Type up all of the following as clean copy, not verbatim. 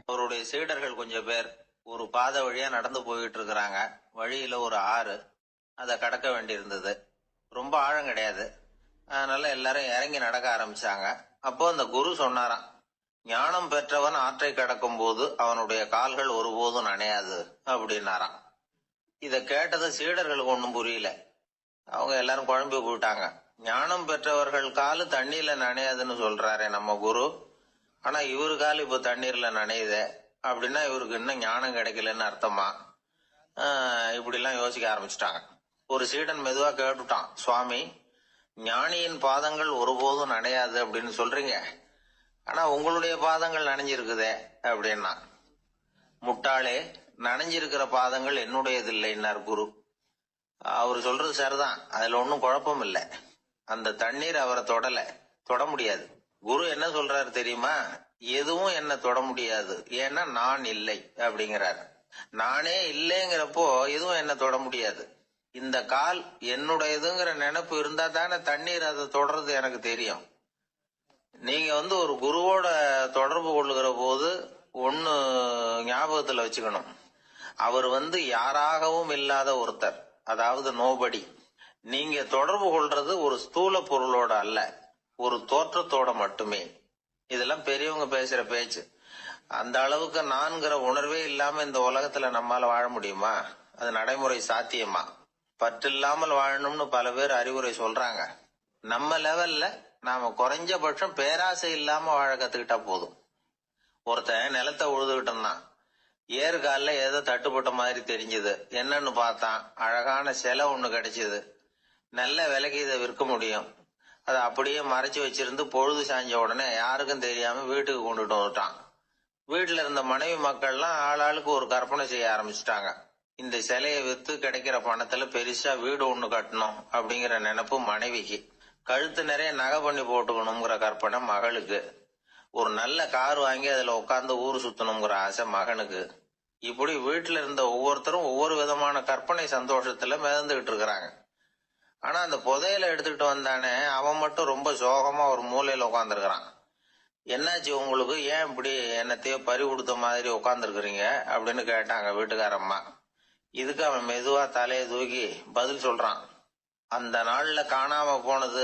அவருடைய சீடர்கள் கொஞ்சம் பேர் ஒரு பாதை வழியா நடந்து போயிட்டு இருக்கிறாங்க. வழியில ஒரு ஆறு, அதை கடக்க வேண்டியிருந்தது. ரொம்ப ஆழம் கிடையாது. அதனால எல்லாரும் இறங்கி நடக்க ஆரம்பிச்சாங்க. அப்போ அந்த குரு சொன்னாராம், ஞானம் பெற்றவன் ஆற்றை கடக்கும் போது அவனுடைய கால்கள் ஒருபோதும் நனையாது அப்படின்னாராம். இத கேட்டது சீடர்களுக்கு ஒன்றும் புரியல. அவங்க எல்லாரும் குழம்பி போயிட்டாங்க. ஞானம் பெற்றவர்கள் காலு தண்ணீர்ல நனையாதுன்னு சொல்றாரே நம்ம குரு, ஆனா இவரு கால் இப்ப தண்ணீர்ல நனையுதே அப்படின்னா இவருக்கு இன்னும் ஞானம் கிடைக்கலன்னு அர்த்தமா? இப்படி எல்லாம் யோசிக்க ஆரம்பிச்சுட்டாங்க. ஒரு சீடன் மெதுவா கேட்டுட்டான், சுவாமி, ஞானியின் பாதங்கள் ஒருபோதும் நனையாது அப்படின்னு சொல்றீங்க, ஆனா உங்களுடைய பாதங்கள் நனைஞ்சிருக்குதே அப்படின்னா. முட்டாளே, நனைஞ்சிருக்கிற பாதங்கள் என்னுடையது இல்லைன்னார் குரு. அவரு சொல்றது சரிதான், அதுல ஒன்னும் குழப்பம் இல்லை. அந்த தண்ணீர் அவரை தொட முடியாது. குரு என்ன சொல்றாரு தெரியுமா? எதுவும் என்ன தொட முடியாது, ஏன்னா நான் இல்லை அப்படிங்கிறாரு. நானே இல்லைங்கிறப்போ எதுவும் என்ன தொட முடியாது. இந்த கால் என்னுடையதுங்கிற நினைப்பு இருந்தா தானே தண்ணீர் அதை தொடர்றது எனக்கு தெரியும். நீங்க ஒரு குருவோட தொடர்பு கொள்ளுகிற போது ஒன்னு ஞாபகத்துல வச்சுக்கணும், அவர் யாராகவும் இல்லாத ஒருத்தர், அதாவது நோபடி. நீங்க தொடர்பு கொள்றது ஒரு ஸ்தூல பொருளோட அல்ல, ஒரு தோற்றத்தோட மட்டுமே. இதெல்லாம் பெரியவங்க பேசுற பேச்சு. அந்த அளவுக்கு நான்கிற உணர்வே இல்லாம இந்த உலகத்துல நம்மால வாழ முடியுமா? அது நடைமுறை சாத்தியமா? பற்றில்லாமல் வாழணும்னு பல பேர் அறிவுரை சொல்றாங்க. நம்ம லெவல்ல நாம குறைஞ்சபட்சம் பேராசை இல்லாம வாழ கத்துக்கிட்டா போதும். ஒருத்தன் நிலத்தை உழுதுகிட்டோம்னா ஏற்கால ஏதோ தட்டுப்பட்ட மாதிரி தெரிஞ்சது, என்னன்னு பார்த்தான், அழகான சிலை ஒண்ணு கிடைச்சது. நல்ல விலைக்கு இதை விற்க முடியும். அதை அப்படியே மறைச்சு வச்சிருந்து பொழுது சாஞ்ச உடனே யாருக்கும் தெரியாம வீட்டுக்கு கொண்டுட்டு வந்துட்டான். வீட்டுல இருந்த மனைவி மக்கள்லாம் ஆளாளுக்கு ஒரு கற்பனை செய்ய ஆரம்பிச்சுட்டாங்க. இந்த சிலையை வித்து கிடைக்கிற பணத்துல பெருசா வீடு ஒண்ணு கட்டணும் அப்படிங்கிற நினைப்பு மனைவிக்கு. கழுத்து நிறைய நகை பண்ணி போட்டுக்கணுங்கிற கற்பனை மகளுக்கு. ஒரு நல்ல கார் வாங்கி அதுல உட்காந்து ஊர் சுத்தணுங்கிற ஆசை மகனுக்கு. இப்படி வீட்டுல இருந்த ஒவ்வொருத்தரும் ஒவ்வொரு விதமான கற்பனை சந்தோஷத்துல மிதந்துகிட்டு இருக்கிறாங்க. ஆனா அந்த புதையலை எடுத்துக்கிட்டு வந்தானே, அவன் மட்டும் ரொம்ப சோகமா ஒரு மூலையில உட்காந்துருக்கிறான். என்னாச்சு உங்களுக்கு, ஏன் இப்படி என்னத்தையோ பறி கொடுத்த மாதிரி உட்காந்துருக்குறீங்க அப்படின்னு கேட்டாங்க வீட்டுக்காரம்மா. இதுக்கு அவன் மெதுவா தலையை தூக்கி பதில் சொல்றான். அந்த நாள்ல காணாம போனது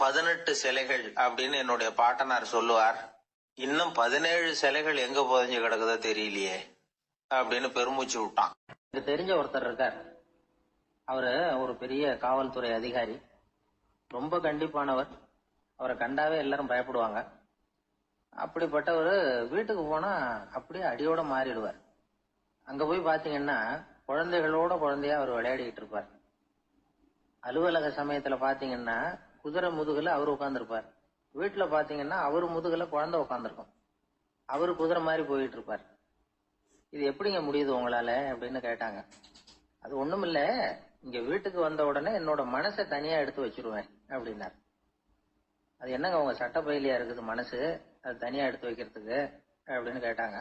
18 சிலைகள் அப்படின்னு என்னுடைய பாட்டனார் சொல்லுவார். இன்னும் 17 சிலைகள் எங்க புதைஞ்சு கிடக்குதோ தெரியலையே அப்படின்னு பெருமூச்சு விட்டான். எனக்கு தெரிஞ்ச ஒருத்தர் இருக்கார். அவரு ஒரு பெரிய காவல்துறை அதிகாரி, ரொம்ப கண்டிப்பானவர். அவரை கண்டாவே எல்லாரும் பயப்படுவாங்க. அப்படிப்பட்டவர் வீட்டுக்கு போனா அப்படியே அடியோட மாறிடுவார். அங்க போய் பாத்தீங்கன்னா குழந்தைகளோட குழந்தையா அவர் விளையாடிட்டு இருப்பார். அலுவலக சமயத்துல பாத்தீங்கன்னா குதிரை முதுகுல அவர் உட்கார்ந்துருப்பார். வீட்டுல பாத்தீங்கன்னா அவரு முதுகுல குழந்தை உட்காந்துருக்கும். அவரு குதிரை மாதிரி போயிட்டு இருப்பார். இது எப்படிங்க முடியுது உங்களால அப்படின்னு கேட்டாங்க. அது ஒண்ணும் இல்ல, இங்க வீட்டுக்கு வந்த உடனே என்னோட மனசை தனியா எடுத்து வச்சிருவேன் அப்படின்னாரு. அது என்னங்க உங்க சட்டப்பயிலியா இருக்குது மனசு, அது தனியா எடுத்து வைக்கிறதுக்கு அப்படின்னு கேட்டாங்க.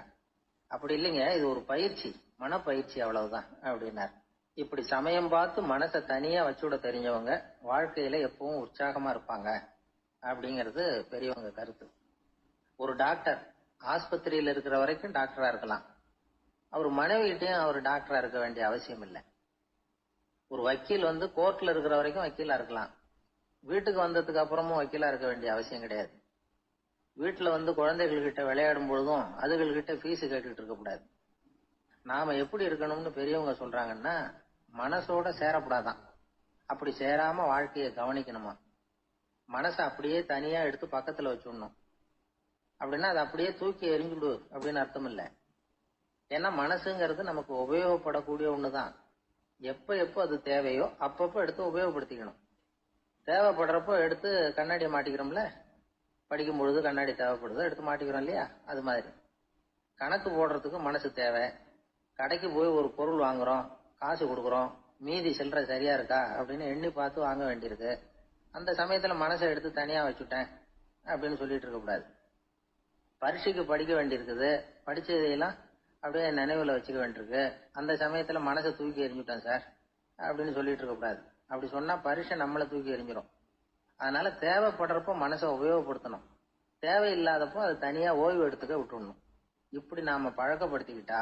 அப்படி இல்லைங்க, இது ஒரு பயிற்சி, மனப்பயிற்சி, அவ்வளவுதான் அப்படின்னாரு. இப்படி சமயம் பார்த்து மனசை தனியா வச்சுவிட தெரிஞ்சவங்க வாழ்க்கையில எப்பவும் உற்சாகமா இருப்பாங்க அப்படிங்கிறது பெரியவங்க கருத்து. ஒரு டாக்டர் ஆஸ்பத்திரியில இருக்கிற வரைக்கும் டாக்டரா இருக்கலாம். அவர் மனைவிகிட்டையும் அவர் டாக்டரா இருக்க வேண்டிய அவசியம் இல்லை. ஒரு வக்கீல் கோர்ட்ல இருக்கிற வரைக்கும் வக்கீலா இருக்கலாம். வீட்டுக்கு வந்ததுக்கு அப்புறமும் வக்கீலா இருக்க வேண்டிய அவசியம் கிடையாது. வீட்டுல குழந்தைகள் கிட்ட விளையாடும் பொழுதும் அதுகள் கிட்ட ஃபீஸ் கேட்டுட்டு இருக்க கூடாது. நாம எப்படி இருக்கணும்னு பெரியவங்க சொல்றாங்கன்னா, மனசோட சேரக்கூடாதான். அப்படி சேராம வாழ்க்கையை கவனிக்கணுமா. மனசை அப்படியே தனியா எடுத்து பக்கத்துல வச்சுடணும். அப்படின்னா அதை அப்படியே தூக்கி எரிஞ்சுடு அப்படின்னு அர்த்தம் இல்லை. ஏன்னா மனசுங்கிறது நமக்கு உபயோகப்படக்கூடிய ஒண்ணுதான். எப்ப அது தேவையோ அப்பப்ப எடுத்து உபயோகப்படுத்திக்கணும். தேவைப்படுறப்போ எடுத்து கண்ணாடியை மாட்டிக்கிறோம்ல, படிக்கும் பொழுது கண்ணாடி தேவைப்படுதோ எடுத்து மாட்டிக்கிறோம் இல்லையா, அது மாதிரி கணக்கு போடுறதுக்கு மனசு தேவை. கடைக்கு போய் ஒரு பொருள் வாங்குறோம், காசு கொடுக்குறோம், மீதி சில்லறை சரியா இருக்கா அப்படின்னு எண்ணி பார்த்து வாங்க வேண்டியிருக்கு. அந்த சமயத்துல மனசை எடுத்து தனியா வச்சுட்டேன் அப்படின்னு சொல்லிட்டு இருக்க கூடாது. பரீட்சைக்கு படிக்க வேண்டியிருக்குது, படிச்சதையெல்லாம் அப்படியே நினைவுல வச்சுக்க வேண்டியிருக்கு. அந்த சமயத்துல மனசை தூக்கி எறிஞ்சுட்டேன் சார் அப்படின்னு சொல்லிட்டு இருக்க கூடாது. அப்படி சொன்னா பரீட்சை நம்மளை தூக்கி எறிஞ்சிடும். அதனால தேவைப்படுறப்போ மனசை உபயோகப்படுத்தணும், தேவையில்லாதப்போ அது தனியா ஓய்வு எடுத்துக்க விட்டுடணும். இப்படி நாம பழக்கப்படுத்திக்கிட்டா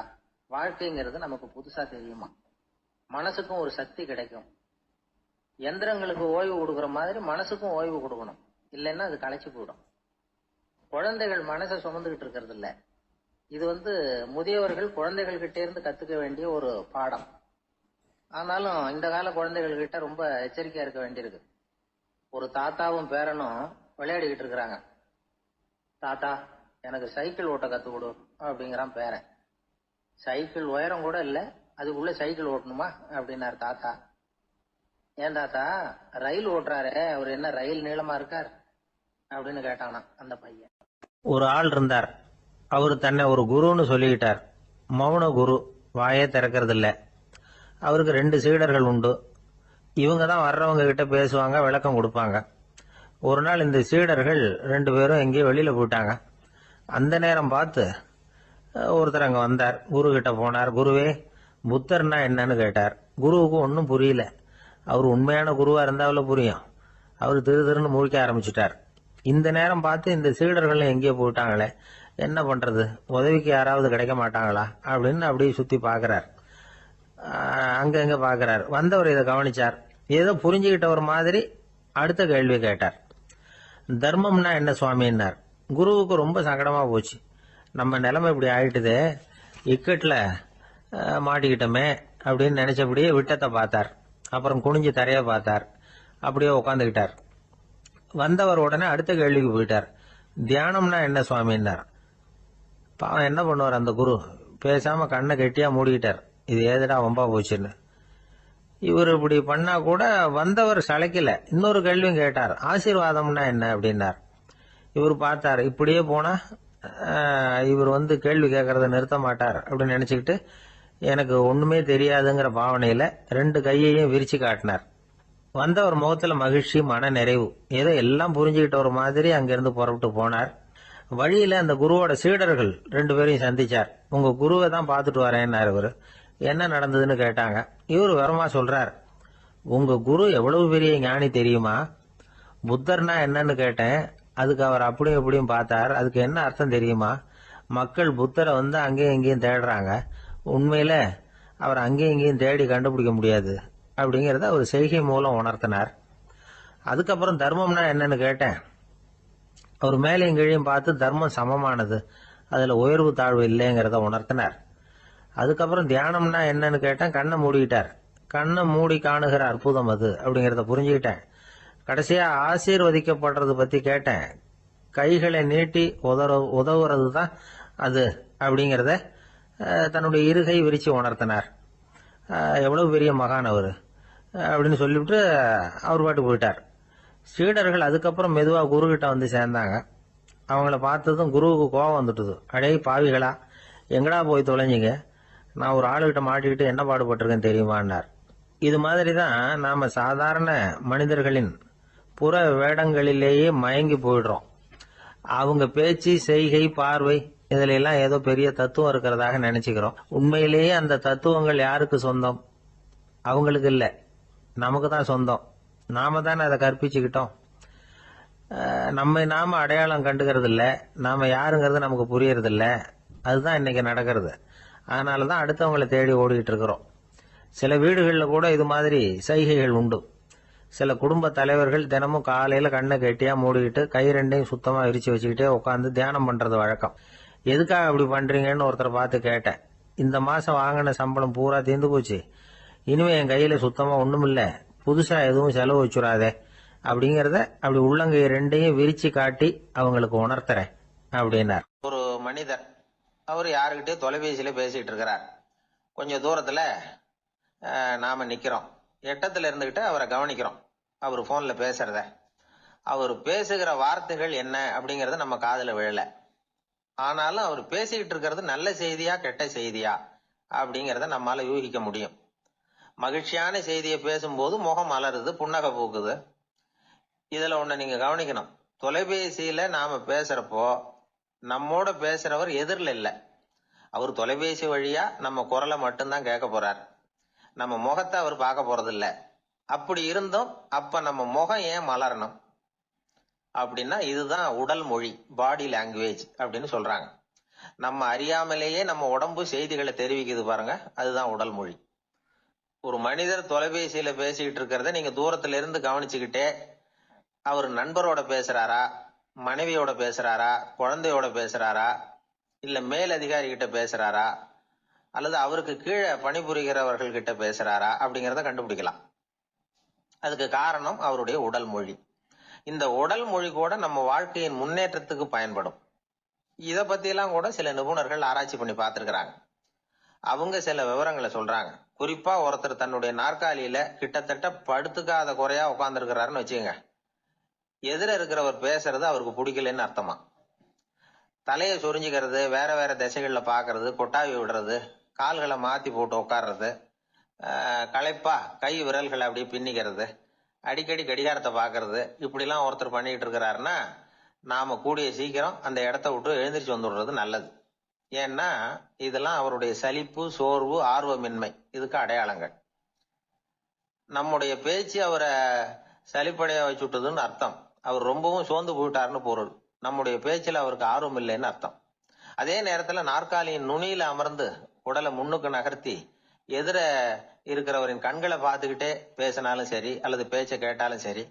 வாழ்க்கைங்கிறது நமக்கு புதுசா தெரியுமா. மனசுக்கும் ஒரு சக்தி கிடைக்கும். எந்திரங்களுக்கு ஓய்வு கொடுக்கற மாதிரி மனசுக்கும் ஓய்வு கொடுக்கணும், இல்லைன்னா அது களைச்சு போயிடும். குழந்தைகள் மனசை சுமந்துகிட்டு இருக்கிறது இல்ல. இது முதியவர்கள் குழந்தைகள் கிட்டே இருந்து கத்துக்க வேண்டிய ஒரு பாடம். ஆனாலும் இந்த கால குழந்தைகள் கிட்ட ரொம்ப எச்சரிக்கையா இருக்க வேண்டியிருக்கு. ஒரு தாத்தாவும் பேரனும் விளையாடிக்கிட்டு இருக்கிறாங்க. தாத்தா, எனக்கு சைக்கிள் ஓட்ட கத்து கொடு அப்படிங்கிறான் பேரன். சைக்கிள் உயரம் கூட இல்ல, அதுக்குள்ள சைக்கிள் ஓட்டணுமா அப்படின்னாரு தாத்தா. ஏன் தாத்தா, ரயில் ஓட்டுறாரு, அவர் என்ன ரயில் நீளமா இருக்கார் அப்படின்னு கேட்டானா அந்த பையன். ஒரு ஆள் இருந்தார். அவரு தன்னை ஒரு குருன்னு சொல்லிக்கிட்டார். மௌன குரு, வாயே திறக்கிறது இல்ல. அவருக்கு 2 சீடர்கள் உண்டு. இவங்க தான் வர்றவங்க கிட்ட பேசுவாங்க, விளக்கம் கொடுப்பாங்க. ஒரு நாள் இந்த சீடர்கள் 2 பேரும் எங்கேயோ வெளியில போயிட்டாங்க. அந்த நேரம் பார்த்து ஒருத்தர் அங்க வந்தார். குரு கிட்ட போனார். குருவே, புத்தர்னா என்னன்னு கேட்டார். குருவுக்கு ஒன்னும் புரியல. அவர் உண்மையான குருவா இருந்தாவில புரியும். அவர் திருன்னு முழிக்க ஆரம்பிச்சுட்டார். இந்த நேரம் பார்த்து இந்த சீடர்கள் எங்கேயோ போயிட்டாங்களே, என்ன பண்றது, உதவிக்கு யாராவது கிடைக்க மாட்டாங்களா அப்படின்னு அப்படியே சுத்தி பாக்குறார். அங்க பாக்குறார். வந்தவர் இதை கவனிச்சார். ஏதோ புரிஞ்சுக்கிட்டவர் மாதிரி அடுத்த கேள்வி கேட்டார். தர்மம்னா என்ன சுவாமின்னார். குருவுக்கு ரொம்ப சங்கடமா போச்சு. நம்ம நிலைமை இப்படி ஆயிட்டுதே, இக்கட்ல மாட்டிக்கிட்டோமே அப்படின்னு நினைச்சபடியே விட்டத்தை பார்த்தார். அப்புறம் குனிஞ்சு தரைய பார்த்தார். அப்படியே உட்காந்துக்கிட்டார். வந்தவர் உடனே அடுத்த கேள்விக்கு போயிட்டார். தியானம்னா என்ன சுவாமின்னார். பாவம் என்ன பண்ணுவார் அந்த குரு, பேசாம கண்ணை கெட்டியா மூடிக்கிட்டார். இது ஏதுடா வம்பா போச்சுன்னு. இவர் இப்படி பண்ணா கூட வந்தவர் சளைக்கல. இன்னொரு கேள்வியும் கேட்டார். ஆசீர்வாதம்னா என்ன அப்படின்னார். இவர் பார்த்தார். இப்படியே போனா இவர் கேள்வி கேட்கறத நிறுத்த மாட்டார் அப்படின்னு நினைச்சுக்கிட்டு எனக்கு ஒண்ணுமே தெரியாதுங்கிற பாவனையில 2 கையையும் விரிச்சு காட்டினார். வந்தவர் முகத்துல மகிழ்ச்சி, மன நிறைவு. ஏதோ எல்லாம் புரிஞ்சுக்கிட்ட ஒரு மாதிரி அங்கிருந்து புறப்பட்டு போனார். வழியில அந்த குருவோட சீடர்கள் 2 பேரையும் சந்திச்சார். உங்க குருவை தான் பார்த்துட்டு வரேன்னாரு இவரு. என்ன நடந்ததுன்னு கேட்டாங்க. இவரு வரமா சொல்றார். உங்க குரு எவ்வளவு பெரிய ஞானி தெரியுமா? புத்தர்னா என்னன்னு கேட்டேன். அதுக்கு அவர் அப்படியும் இப்படியும் பார்த்தார். அதுக்கு என்ன அர்த்தம் தெரியுமா? மக்கள் புத்தரை அங்கேயும் இங்கேயும் தேடுறாங்க. உண்மையில அவர் அங்கேயும் இங்கேயும் தேடி கண்டுபிடிக்க முடியாது அப்படிங்கறத அவர் செய்கை மூலம் உணர்த்தினார். அதுக்கப்புறம் தர்மம்னா என்னன்னு கேட்டேன். அவர் மேலையும் கீழையும் பார்த்து தர்மம் சமமானது, அதுல உயர்வு தாழ்வு இல்லைங்கிறத உணர்த்தினார். அதுக்கப்புறம் தியானம்னா என்னன்னு கேட்டேன். கண்ணை மூடிக்கிட்டார். கண்ணை மூடி காணுகிற அற்புதம் அது அப்படிங்கறத புரிஞ்சுக்கிட்டேன். கடைசியா ஆசீர்வதிக்கப்படுறது பத்தி கேட்டேன். கைகளை நீட்டி உதவுறது தான் அது அப்படிங்கறத தன்னுடைய இருகை விரிச்சு உணர்த்தினார். எவ்வளவு பெரிய மகான் அவரு அப்படின்னு சொல்லிவிட்டு அவர் பாட்டு போயிட்டார். சீடர்கள் அதுக்கப்புறம் மெதுவா குரு கிட்ட சேர்ந்தாங்க. அவங்கள பார்த்ததும் குருவுக்கு கோபம் வந்துட்டுது. அடே பாவிகளா, எங்கடா போய் தொலைஞ்சிங்க, நான் ஒரு ஆளுகிட்ட மாட்டிக்கிட்டு என்ன பாடுபட்டிருக்கேன் தெரியுமான்னார். இது மாதிரிதான் நாம சாதாரண மனிதர்களின் புற வேடங்களிலேயே மயங்கி போயிடுறோம். அவங்க பேச்சு, செய்கை, பார்வை இதுல எல்லாம் ஏதோ பெரிய தத்துவம் இருக்கிறதாக நினைச்சுக்கிறோம். உண்மையிலேயே அந்த தத்துவங்கள் யாருக்கு சொந்தம்? அவங்களுக்கு இல்ல, நமக்கு தான் சொந்தம். நாம தானே அதை கற்பிச்சுக்கிட்டோம். நம்ம நாம அடையாளம் கண்டுக்கிறது இல்ல, நாம யாருங்கிறது நமக்கு புரியறது இல்ல. அதுதான் இன்னைக்கு நடக்கிறது. அதனாலதான் அடுத்தவங்களை தேடி ஓடிட்டு இருக்கிறோம். சில வீடுகளில் கூட இது மாதிரி சைகைகள் உண்டு. சில குடும்ப தலைவர்கள் தினமும் காலையில கண்ணை கெட்டியா மூடிக்கிட்டு கை 2ஐயும் சுத்தமா விரிச்சு வச்சுக்கிட்டே உட்காந்து தியானம் பண்றது வழக்கம். எதுக்காக அப்படி பண்றீங்கன்னு ஒருத்தரை பார்த்து கேட்டேன். இந்த மாசம் வாங்கின சம்பளம் பூரா தீர்ந்து போச்சு, இனிமே என் கையில சுத்தமா ஒண்ணும் இல்ல, புதுசா எதுவும் செலவு வச்சுடாதே அப்படிங்கறத அப்படி உள்ளங்கை 2ஐயும் விரிச்சு காட்டி அவங்களுக்கு உணர்த்துறேன் அப்படின்னார். ஒரு மனிதர், அவர் யாருக்கிட்டே தொலைபேசியில பேசிட்டு இருக்கிறார். கொஞ்சம் தூரத்துல நாம நிக்கிறோம். எட்டத்துல இருந்துகிட்டு அவரை கவனிக்கிறோம். அவர் போன்ல பேசுறத, அவர் பேசுகிற வார்த்தைகள் என்ன அப்படிங்கறது நம்ம காதுல விழல. ஆனாலும் அவர் பேசிக்கிட்டு இருக்கிறது நல்ல செய்தியா கெட்ட செய்தியா அப்படிங்கறத நம்மால யூகிக்க முடியும். மகிழ்ச்சியான செய்தியை பேசும்போது முகம் மலருது, புன்னகை பூக்குது. இதுல ஒண்ணு நீங்க கவனிக்கணும். தொலைபேசியில நாம பேசுறப்போ நம்மோட பேசுறவர் எதிரில் இல்ல. அவர் தொலைபேசி வழியா நம்ம குரலை மட்டும்தான் கேட்க போறார். நம்ம முகத்தை அவர் பார்க்க போறது இல்ல. அப்படி இருந்தும் அப்ப நம்ம முகம் ஏன் மலரணும் அப்படின்னா இதுதான் உடல் மொழி, பாடி லாங்குவேஜ் அப்படின்னு சொல்றாங்க. நம்ம அறியாமலேயே நம்ம உடம்பு செய்திகளை தெரிவிக்குது பாருங்க, அதுதான் உடல் மொழி. ஒரு மனிதர் தொலைபேசியில பேசிக்கிட்டு இருக்கிறத நீங்க தூரத்துல இருந்து கவனிச்சுக்கிட்டே அவர் நண்பரோட பேசுறாரா, மனைவியோட பேசுறாரா, குழந்தையோட பேசுறாரா, இல்ல மேல் அதிகாரி கிட்ட பேசுறாரா, அல்லது அவருக்கு கீழே பணிபுரிகிறவர்கள் கிட்ட பேசுறாரா அப்படிங்கறத கண்டுபிடிக்கலாம். அதுக்கு காரணம் அவருடைய உடல் மொழி. இந்த உடல் மொழி கூட நம்ம வாழ்க்கையின் முன்னேற்றத்துக்கு பயன்படும். இத பத்தி எல்லாம் கூட சில நிபுணர்கள் ஆராய்ச்சி பண்ணி பார்த்திருக்கிறாங்க. அவங்க சில விவரங்களை சொல்றாங்க. குறிப்பா ஒருத்தர் தன்னுடைய நாற்காலியில கிட்டத்தட்ட படுத்துக்காத குறையா உட்கார்ந்து இருக்கிறாருன்னு வச்சுக்கோங்க. எதிர இருக்கிறவர் பேசுறது அவருக்கு பிடிக்கலன்னு அர்த்தமா. தலையை சொரிஞ்சுக்கிறது, வேற வேற திசைகள்ல பாக்குறது, கொட்டாவி விடுறது, கால்களை மாத்தி போட்டு உட்கார்றது, களைப்பா கை விரல்களை அப்படியே பின்னிக்கிறது, அடிக்கடி கடிகாரத்தை பாக்குறது, இப்படிலாம் ஒருத்தர் பண்ணிட்டு இருக்கிறாருன்னா நாம கூடிய சீக்கிரம் அந்த இடத்த விட்டு எழுந்திரிச்சு வந்துடுறது நல்லது. ஏன்னா இதெல்லாம் அவருடைய சலிப்பு, சோர்வு, ஆர்வமின்மை இதுக்கு அடையாளங்கள். நம்முடைய பேச்சு அவரை சலிப்படைய வச்சுட்டதுன்னு அர்த்தம். அவர் ரொம்பவும் சோர்ந்து போயிட்டாருன்னு பொருள். நம்முடைய பேச்சில் அவருக்கு ஆர்வம் இல்லைன்னு அர்த்தம். அதே நேரத்துல நாற்காலியின் நுனியில அமர்ந்து உடலை முன்னுக்கு நகர்த்தி எதிர இருக்கிறவரின் கண்களை பார்த்துக்கிட்டே பேசினாலும் சரி அல்லது பேச்சை கேட்டாலும் சரி,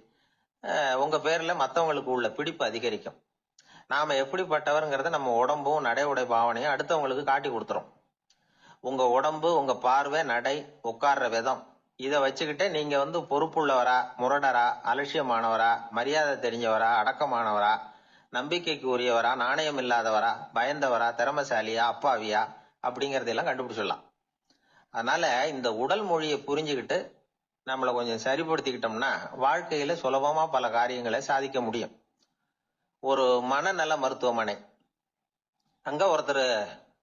உங்க பேர்ல மத்தவங்களுக்கு உள்ள பிடிப்பு அதிகரிக்கும். நாம எப்படிப்பட்டவர்ங்கிறத நம்ம உடம்பும் நடை உடை பாவனையும் அடுத்தவங்களுக்கு காட்டி கொடுத்துரும். உங்க உடம்பு, உங்க பார்வை, நடை, உட்கார்ற விதம் இதை வச்சுக்கிட்டே நீங்க பொறுப்புள்ளவரா, முரடரா, அலட்சியமானவரா, மரியாதை தெரிஞ்சவரா, அடக்கமானவரா, நம்பிக்கைக்கு உரியவரா, நாணயம் இல்லாதவரா, பயந்தவரா, திறமசாலியா, அப்பாவியா அப்படிங்கறதெல்லாம் கண்டுபிடிச்சிடலாம். அதனால இந்த உடல் மொழியை புரிஞ்சுக்கிட்டு நம்மளை கொஞ்சம் சரிப்படுத்திக்கிட்டோம்னா வாழ்க்கையில சுலபமா பல காரியங்களை சாதிக்க முடியும். ஒரு மனநல மருத்துவமனை, அங்க ஒருத்தர்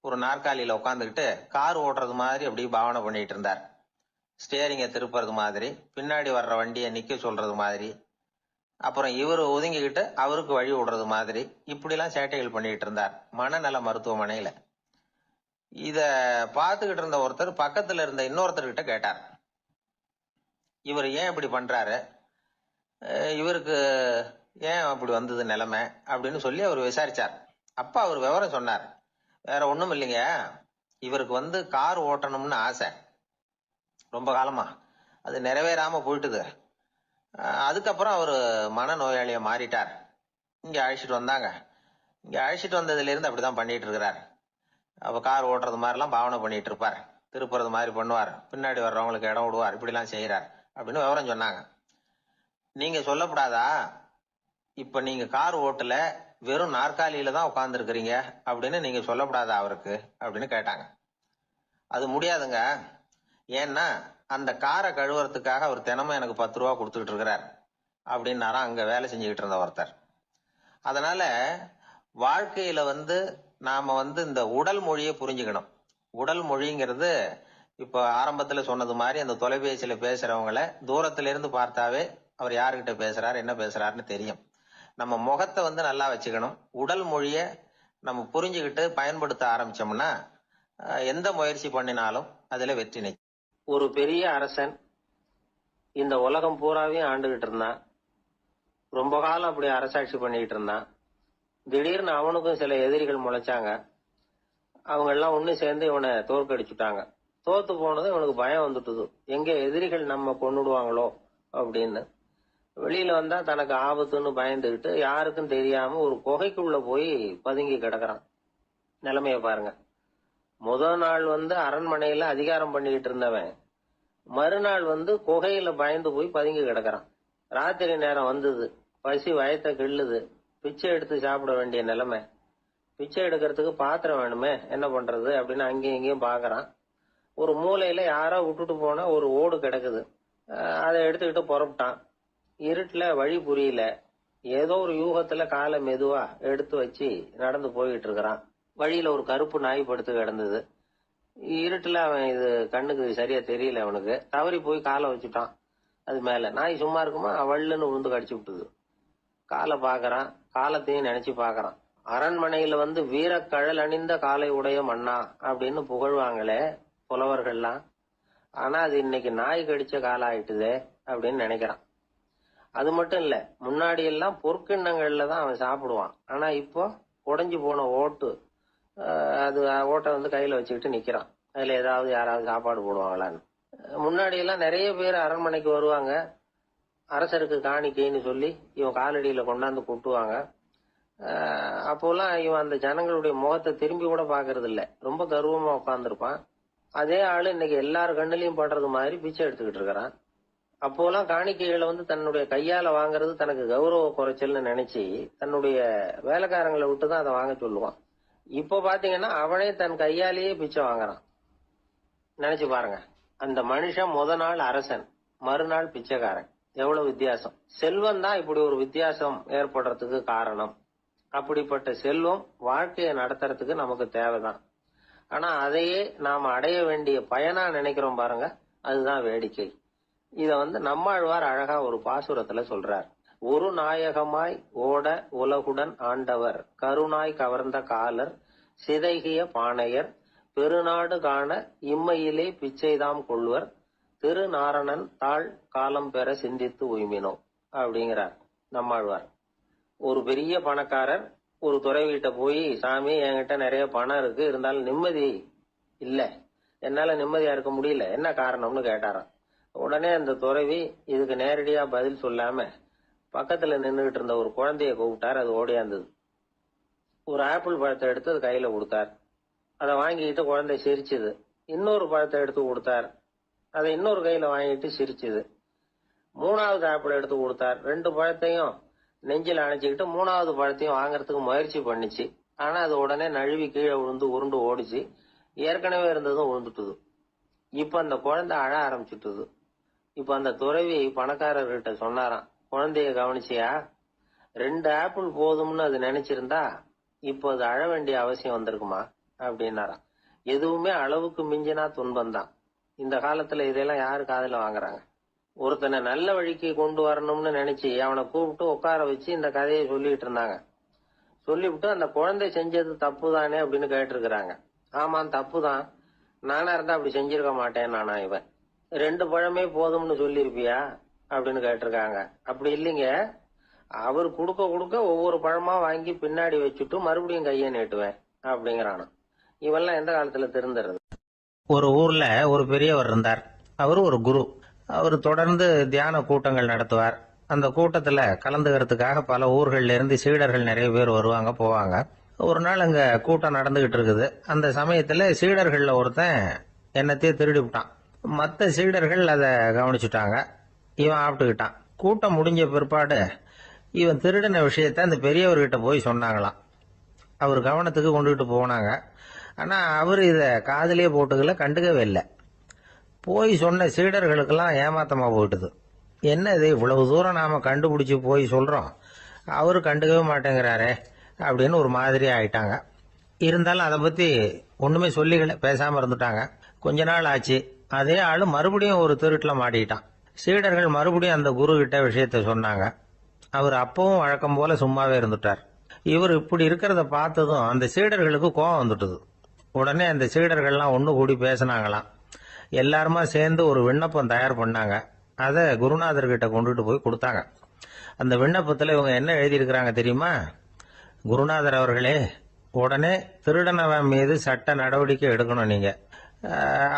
ஒரு நாற்காலியில உட்காந்துக்கிட்டு கார் ஓட்டுறது மாதிரி அப்படி பாவனை பண்ணிட்டு இருந்தார். ஸ்டியரிங்கை திருப்புறது மாதிரி, பின்னாடி வர்ற வண்டியை நிக்க சொல்றது மாதிரி, அப்புறம் இவர் ஒதுங்கிக்கிட்டு அவருக்கு வழி விடுறது மாதிரி, இப்படிலாம் சேட்டைகள் பண்ணிட்டு இருந்தார் மனநல மருத்துவமனையில. இத பார்த்துக்கிட்டு இருந்த ஒருத்தர் பக்கத்துல இருந்த இன்னொருத்தர்கிட்ட கேட்டார், இவர் ஏன் இப்படி பண்றாரு, இவருக்கு ஏன் அப்படி வந்தது நிலைமை அப்படின்னு சொல்லி அவர் விசாரிச்சார். அப்ப அவர் விவரம் சொன்னார். வேற ஒண்ணும் இல்லைங்க, இவருக்கு கார் ஓட்டணும்னு ஆசை ரொம்ப காலமா, அது நிறைவேறாம போயிட்டுது. அதுக்கப்புறம் அவர் மனநோயாளியா மாறிட்டார். இங்க அழைச்சிட்டு வந்தாங்க. இங்க அழைச்சிட்டு வந்ததுல இருந்து அப்படிதான் பண்ணிட்டு இருக்கிறார். அவ கார் ஓட்டுறது மாதிரிலாம் பாவனை பண்ணிட்டு இருப்பார், திருப்புறது மாதிரி பண்ணுவார், பின்னாடி வர்றவங்களுக்கு இடம் விடுவார், இப்படிலாம் செய்யறார் அப்படின்னு விவரம் சொன்னாங்க. நீங்க சொல்லப்படாதா, இப்ப நீங்க கார் ஓட்டல, வெறும் நாற்காலியில தான் உட்கார்ந்து இருக்கிறீங்க அப்படின்னு நீங்க சொல்லப்படாதா அவருக்கு அப்படின்னு கேட்டாங்க. அது முடியாதுங்க, ஏன்னா அந்த காரை கழுவுறதுக்காக அவர் தினமும் எனக்கு 10 ரூபா கொடுத்துக்கிட்டு இருக்கிறார் அப்படின்னாராம் அங்க வேலை செஞ்சுக்கிட்டு இருந்த ஒருத்தர். அதனால வாழ்க்கையில நாம இந்த உடல் மொழியை புரிஞ்சுக்கணும். உடல் மொழிங்கிறது இப்ப ஆரம்பத்துல சொன்னது மாதிரி அந்த தொலைபேசியில பேசுறவங்கள தூரத்துல இருந்து பார்த்தாவே அவர் யாருகிட்ட பேசுறாரு, என்ன பேசுறாருன்னு தெரியும். நம்ம முகத்தை நல்லா வச்சுக்கணும். உடல் மொழிய நம்ம புரிஞ்சுக்கிட்டு பயன்படுத்த ஆரம்பிச்சோம்னா எந்த முயற்சி பண்ணினாலும் அதுல வெற்றி நிச்சயம். ஒரு பெரிய அரசன் இந்த உலகம் பூராவையும் ஆண்டுகிட்டு இருந்தான். ரொம்ப காலம் அப்படி அரசாட்சி பண்ணிக்கிட்டு இருந்தான். திடீர்னு அவனுக்கும் சில எதிரிகள் முளைச்சாங்க. அவங்க எல்லாம் ஒண்ணு சேர்ந்து இவனை தோற்கடிச்சுட்டாங்க. தோத்து போனது இவனுக்கு பயம் வந்துட்டுது, எங்க எதிரிகள் நம்ம கொன்னுடுவாங்களோ அப்படின்னு. வெளியில வந்தா தனக்கு ஆபத்துன்னு பயந்துகிட்டு யாருக்கும் தெரியாம ஒரு குகைக்குள்ள போய் பதுங்கி கிடக்குறான். நிலைமைய பாருங்க. முதல் நாள் அரண்மனையில அதிகாரம் பண்ணிக்கிட்டு இருந்தவன் மறுநாள் குகையில பயந்து போய் பதுங்கி கிடக்குறான். ராத்திரி நேரம் வந்தது, பசி வயத்தை கிள்ளுது, பிச்சை எடுத்து சாப்பிட வேண்டிய நிலைமை. பிச்சை எடுக்கிறதுக்கு பாத்திரம் வேணுமே, என்ன பண்றது அப்படின்னு அங்கேயும் இங்கேயும் பாக்குறான். ஒரு மூலையில யாரோ விட்டுட்டு போன ஒரு ஓடு கிடக்குது, அதை எடுத்துக்கிட்டு புறப்பட்டான். இருட்டுல வழி புரியல, ஏதோ ஒரு யூகத்துல காலை மெதுவா எடுத்து வச்சு நடந்து போயிட்டு இருக்கிறான். வழியில ஒரு கருப்பு நாய் படுத்து கிடந்தது. இருட்டுல அவன் இது கண்ணுக்கு சரியா தெரியல, அவனுக்கு தவறி போய் காலை வச்சுட்டான் அது மேல. நாய் சும்மா இருக்குமா, வள்ளுன்னு உளுந்து கடிச்சு விட்டுது. காலை பாக்குறான், காலத்தையும் நினைச்சு பாக்குறான். அரண்மனையில வீரக்கழல் அணிந்த காலை உடைய மன்னா அப்படின்னு புகழ்வாங்களே புலவர்கள்லாம், ஆனா அது இன்னைக்கு நாய் கடிச்ச காலம் ஆயிட்டுதே அப்படின்னு நினைக்கிறான். அது மட்டும் இல்ல, முன்னாடி எல்லாம் பொற்கிண்ணங்கள்ல தான் அவன் சாப்பிடுவான். ஆனா இப்போ உடைஞ்சு போன ஓட்டு அது ஓட்டை வந்து கையில வச்சுக்கிட்டு நிக்கிறான். அதுல ஏதாவது யாராவது சாப்பாடு போடுவாங்களான்னு. முன்னாடி எல்லாம் நிறைய பேர் அரண்மனைக்கு வருவாங்க. அரசருக்கு காணிக்கைன்னு சொல்லி இவன் காலடியில கொண்டாந்து கொட்டுவாங்க. அப்போலாம் இவன் அந்த ஜனங்களுடைய முகத்தை திரும்பி கூட பாக்குறது இல்ல. ரொம்ப கர்வமா உட்கார்ந்துருப்பான். அதே ஆளு இன்னைக்கு எல்லார் கண்ணுலயும் படுறது மாதிரி பிச்சை எடுத்துக்கிட்டு இருக்கிறான். அப்போலாம் காணிக்கைகளை வந்து தன்னுடைய கையால வாங்குறது தனக்கு கௌரவ குறைச்சல்னு நினைச்சு தன்னுடைய வேலைக்காரங்களை விட்டுதான் அதை வாங்க சொல்லுவான். இப்போ பாத்தீங்கன்னா அவனே தன் கையாலேயே பிச்சை வாங்குறான். நினைச்சு பாருங்க, அந்த மனுஷன் நாள் அரசன், மறுநாள் பிச்சைக்காரன். எவ்வளவு வித்தியாசம்! செல்வம் தான் இப்படி ஒரு வித்தியாசம் ஏற்படுறதுக்கு காரணம். அப்படிப்பட்ட செல்வம் வாழ்க்கையை நடத்துறதுக்கு நமக்கு தேவைதான். ஆனா அதையே நாம அடைய வேண்டிய பயனா நினைக்கிறோம் பாருங்க, அதுதான் வேடிக்கை. இத வந்து நம்மாழ்வார் அழகா ஒரு பாசுரத்துல சொல்றார். ஒரு நாயகமாய் ஓட உலகுடன் ஆண்டவர், கருணாய் கவர்ந்த காலர், சிதைகிய பானையர், பெருநாடு காண இம்மையிலே பிச்சைதாம் கொள்வர், திருநாரணன் தாழ் காலம் பெற சிந்தித்து உய்மினோ அப்படிங்கிறார் நம்மாழ்வார். ஒரு பெரிய பணக்காரர் ஒரு துறவிகிட்ட போய், சாமி என்கிட்ட நிறைய பணம் இருக்கு, இருந்தாலும் நிம்மதி இல்ல, என்னால நிம்மதியா இருக்க முடியல, என்ன காரணம்னு கேட்டாராம். உடனே அந்த துறவி இதுக்கு நேரடியா பதில் சொல்லாம பக்கத்துல நின்றுகிட்டு இருந்த ஒரு குழந்தைய கூப்பிட்டார். அது ஓடியாந்தது. ஒரு ஆப்பிள் பழத்தை எடுத்து அது கையில கொடுத்தார். அதை வாங்கிட்டு குழந்தை சிரிச்சுது. இன்னொரு பழத்தை எடுத்து கொடுத்தார். அதை இன்னொரு கையில வாங்கிட்டு சிரிச்சுது. மூணாவது ஆப்பிள் எடுத்து கொடுத்தார். 2 பழத்தையும் நெஞ்சில் அணைச்சிக்கிட்டு 3வது பழத்தையும் வாங்கறதுக்கு முயற்சி பண்ணிச்சு. ஆனா அது உடனே நழுவி கீழே விழுந்து உருண்டு ஓடிச்சு. ஏற்கனவே இருந்ததும் விழுந்துட்டுது. இப்ப அந்த குழந்தை அழ ஆரம்பிச்சுட்டுது. இப்ப அந்த துறவி பணக்காரர்கிட்ட சொன்னாராம், குழந்தைய கவனிச்சியா? 2 ஆப்பிள் போதும்னு அது நினைச்சிருந்தா இப்போ அது அழ வேண்டிய அவசியம் வந்திருக்குமா அப்படின்னாராம். எதுவுமே அளவுக்கு மிஞ்சினா துன்பம் தான். இந்த காலத்துல இதெல்லாம் யாரு காதுல வாங்குறாங்க? ஒருத்தனை நல்ல வழிக்கு கொண்டு வரணும்னு நினைச்சு அவனை கூப்பிட்டு உட்கார வச்சு இந்த கதையை சொல்லிட்டு இருந்தாங்க. சொல்லிவிட்டு அந்த குழந்தை செஞ்சது தப்பு தானே அப்படின்னு கேட்டிருக்கிறாங்க. ஆமா, தப்பு தான். நானா இருந்தா அப்படி செஞ்சிருக்க மாட்டேன் நானா இவன். 2 பழமே போதும்னு சொல்லிருப்பியா அப்படின்னு கேட்டிருக்காங்க. அப்படி இல்லைங்க, அவர் கொடுக்க கொடுக்க ஒவ்வொரு பழமா வாங்கி பின்னாடி வச்சுட்டு மறுபடியும் கையை நீட்டுவேன் அப்படிங்கிறானா. இவெல்லாம் எந்த காலத்துல திருந்துறது? ஒரு ஊர்ல ஒரு பெரியவர் இருந்தார். அவரு ஒரு குரு. அவர் தொடர்ந்து தியான கூட்டங்கள் நடத்துவார். அந்த கூட்டத்துல கலந்துக்கிறதுக்காக பல ஊர்கள்ல இருந்து சீடர்கள் நிறைய பேர் வருவாங்க போவாங்க. ஒரு நாள் அங்க கூட்டம் நடந்துகிட்டு இருக்குது. அந்த சமயத்துல சீடர்கள்ல ஒருத்தன் என்னத்தையே திருடி விட்டான். மற்ற சீடர்கள் அதை கவனிச்சுட்டாங்க. இவன் ஆப்பிட்டுக்கிட்டான். கூட்டம் முடிஞ்ச பிற்பாடு இவன் திருடின விஷயத்த அந்த பெரியவர்கிட்ட போய் சொன்னாங்களாம். அவர் கவனத்துக்கு கொண்டுகிட்டு போனாங்க. ஆனா அவர் இத காதலே போட்டுக்கல, கண்டுக்கவே இல்லை. போய் சொன்ன சீடர்களுக்கெல்லாம் ஏமாத்தமா போயிட்டுது. என்ன இது, இவ்வளவு தூரம் நாம கண்டுபிடிச்சு போய் சொல்றோம், அவரு கண்டுக்கவே மாட்டேங்கிறாரே அப்படின்னு ஒரு மாதிரி ஆயிட்டாங்க. இருந்தாலும் அதை பத்தி ஒண்ணுமே சொல்லிக்கல, பேசாம இருந்துட்டாங்க. கொஞ்ச நாள் ஆச்சு. அதே ஆளு மறுபடியும் ஒரு திருட்டுல மாட்டிக்கிட்டான். சீடர்கள் மறுபடியும் அந்த குரு கிட்ட விஷயத்த சொன்னாங்க. அவர் அப்பவும் வழக்கம் போல சும்மாவே இருந்துட்டார். இவர் இப்படி இருக்கிறத பார்த்ததும் அந்த சீடர்களுக்கு கோபம் வந்துட்டுது. உடனே அந்த சீடர்கள்லாம் ஒண்ணு கூடி பேசினாங்களாம். எல்லாருமா சேர்ந்து ஒரு விண்ணப்பம் தயார் பண்ணாங்க. அதை குருநாதர்கிட்ட கொண்டுட்டு போய் கொடுத்தாங்க. அந்த விண்ணப்பத்துல இவங்க என்ன எழுதியிருக்கிறாங்க தெரியுமா? குருநாதர் அவர்களே, உடனே திருடனவன் மீது சட்ட நடவடிக்கை எடுக்கணும். நீங்க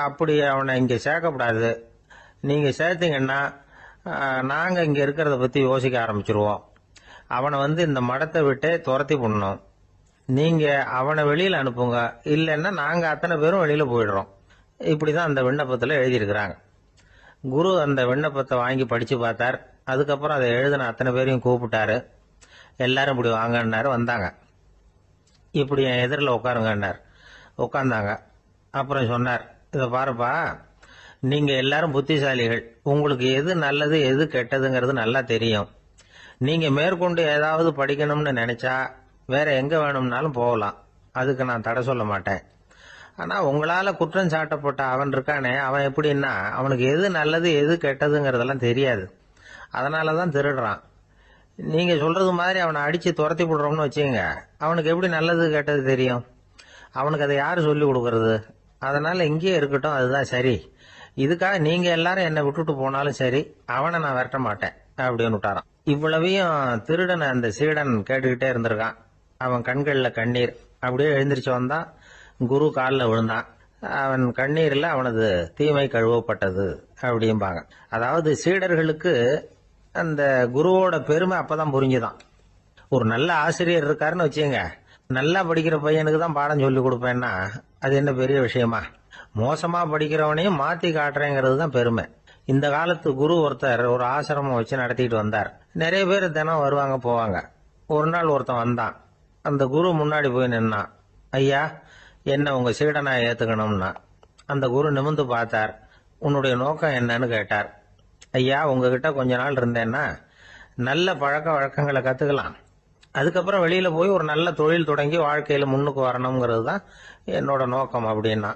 அப்படி அவனை இங்க சேர்க்கப்படாது. நீங்க சேர்த்தீங்கன்னா நாங்க இங்க இருக்கிறத பத்தி யோசிக்க ஆரம்பிச்சிருவோம். அவனை வந்து இந்த மடத்தை விட்டே துரத்தி பண்ணணும். நீங்க அவனை வெளியில அனுப்புங்க, இல்லைன்னா நாங்க அத்தனை பேரும் வெளியில போயிடுறோம். இப்படிதான் அந்த விண்ணப்பத்துல எழுதியிருக்கிறாங்க. குரு அந்த விண்ணப்பத்தை வாங்கி படிச்சு பார்த்தார். அதுக்கப்புறம் அதை எழுதின அத்தனை பேரையும் கூப்பிட்டாரு. எல்லாரும் இப்படி வாங்கன்னாரு. வந்தாங்க. இப்படி என் எதிரில் உட்காருங்கன்னார். உட்கார்ந்தாங்க. அப்புறம் சொன்னார், இதை பாருப்பா, நீங்க எல்லாரும் புத்திசாலிகள். உங்களுக்கு எது நல்லது எது கெட்டதுங்கிறது நல்லா தெரியும். நீங்க மேற்கொண்டு ஏதாவது படிக்கணும்னு நினைச்சா வேற எங்க வேணும்னாலும் போகலாம். அதுக்கு நான் தடை சொல்ல மாட்டேன். ஆனா உங்களால குற்றம் சாட்டப்பட்ட அவன் இருக்கானே, அவன் எப்படின்னா அவனுக்கு எது நல்லது எது கெட்டதுங்கிறதெல்லாம் தெரியாது. அதனாலதான் திருடுறான். நீங்க சொல்றது மாதிரி அவனை அடிச்சு துரத்தி விடுறோம்னு வச்சுங்க, அவனுக்கு எப்படி நல்லது கெட்டது தெரியும்? அவனுக்கு அதை யாரு சொல்லி கொடுக்கறது? அதனால இங்கேயே இருக்கட்டும், அதுதான் சரி. இதுக்காக நீங்க எல்லாரும் என்னை விட்டுட்டு போனாலும் சரி, அவனை நான் விரட்ட மாட்டேன் அப்படின்னு விட்டாரான். இவ்வளவையும் திருடனை அந்த சீடன் கேட்டுக்கிட்டே இருந்திருக்கான். அவன் கண்கள்ல கண்ணீர். அப்படியே எழுந்திரிச்சு வந்தான். குரு காலில் விழுந்தான். அவன் கண்ணீரில் அவனது தீமை கழுவப்பட்டது அப்படிம்பாங்க. அதாவது சீடர்களுக்கு அந்த குருவோட பெருமை அப்பதான் புரிஞ்சுதான். ஒரு நல்ல ஆசிரியர் இருக்காருன்னு வச்சுங்க, நல்லா படிக்கிற பையனுக்கு தான் பாடம் சொல்லி கொடுப்பேன்னா அது என்ன பெரிய விஷயமா? மோசமா படிக்கிறவனையும் மாத்தி காட்டுறேங்கிறது தான் பெருமை. இந்த காலத்து குரு ஒருத்தர் ஒரு ஆசிரமம் வச்சு நடத்திட்டு வந்தார். நிறைய பேர் தினம் வருவாங்க போவாங்க. ஒரு நாள் ஒருத்தன் வந்தான். அந்த குரு முன்னாடி போய் நின்னான். ஐயா, என்ன உங்க சீடனா ஏத்துக்கணும்னா. அந்த குரு நிமிர்ந்து பார்த்தார். உன்னுடைய நோக்கம் என்னன்னு கேட்டார். ஐயா, உங்ககிட்ட கொஞ்ச நாள் இருந்தேன்னா நல்ல பழக்க வழக்கங்களை கத்துக்கலாம், அதுக்கப்புறம் வெளியில போய் ஒரு நல்ல தொழில் தொடங்கி வாழ்க்கையில முன்னுக்கு வரணுங்கிறது தான் என்னோட நோக்கம் அப்படின்னா.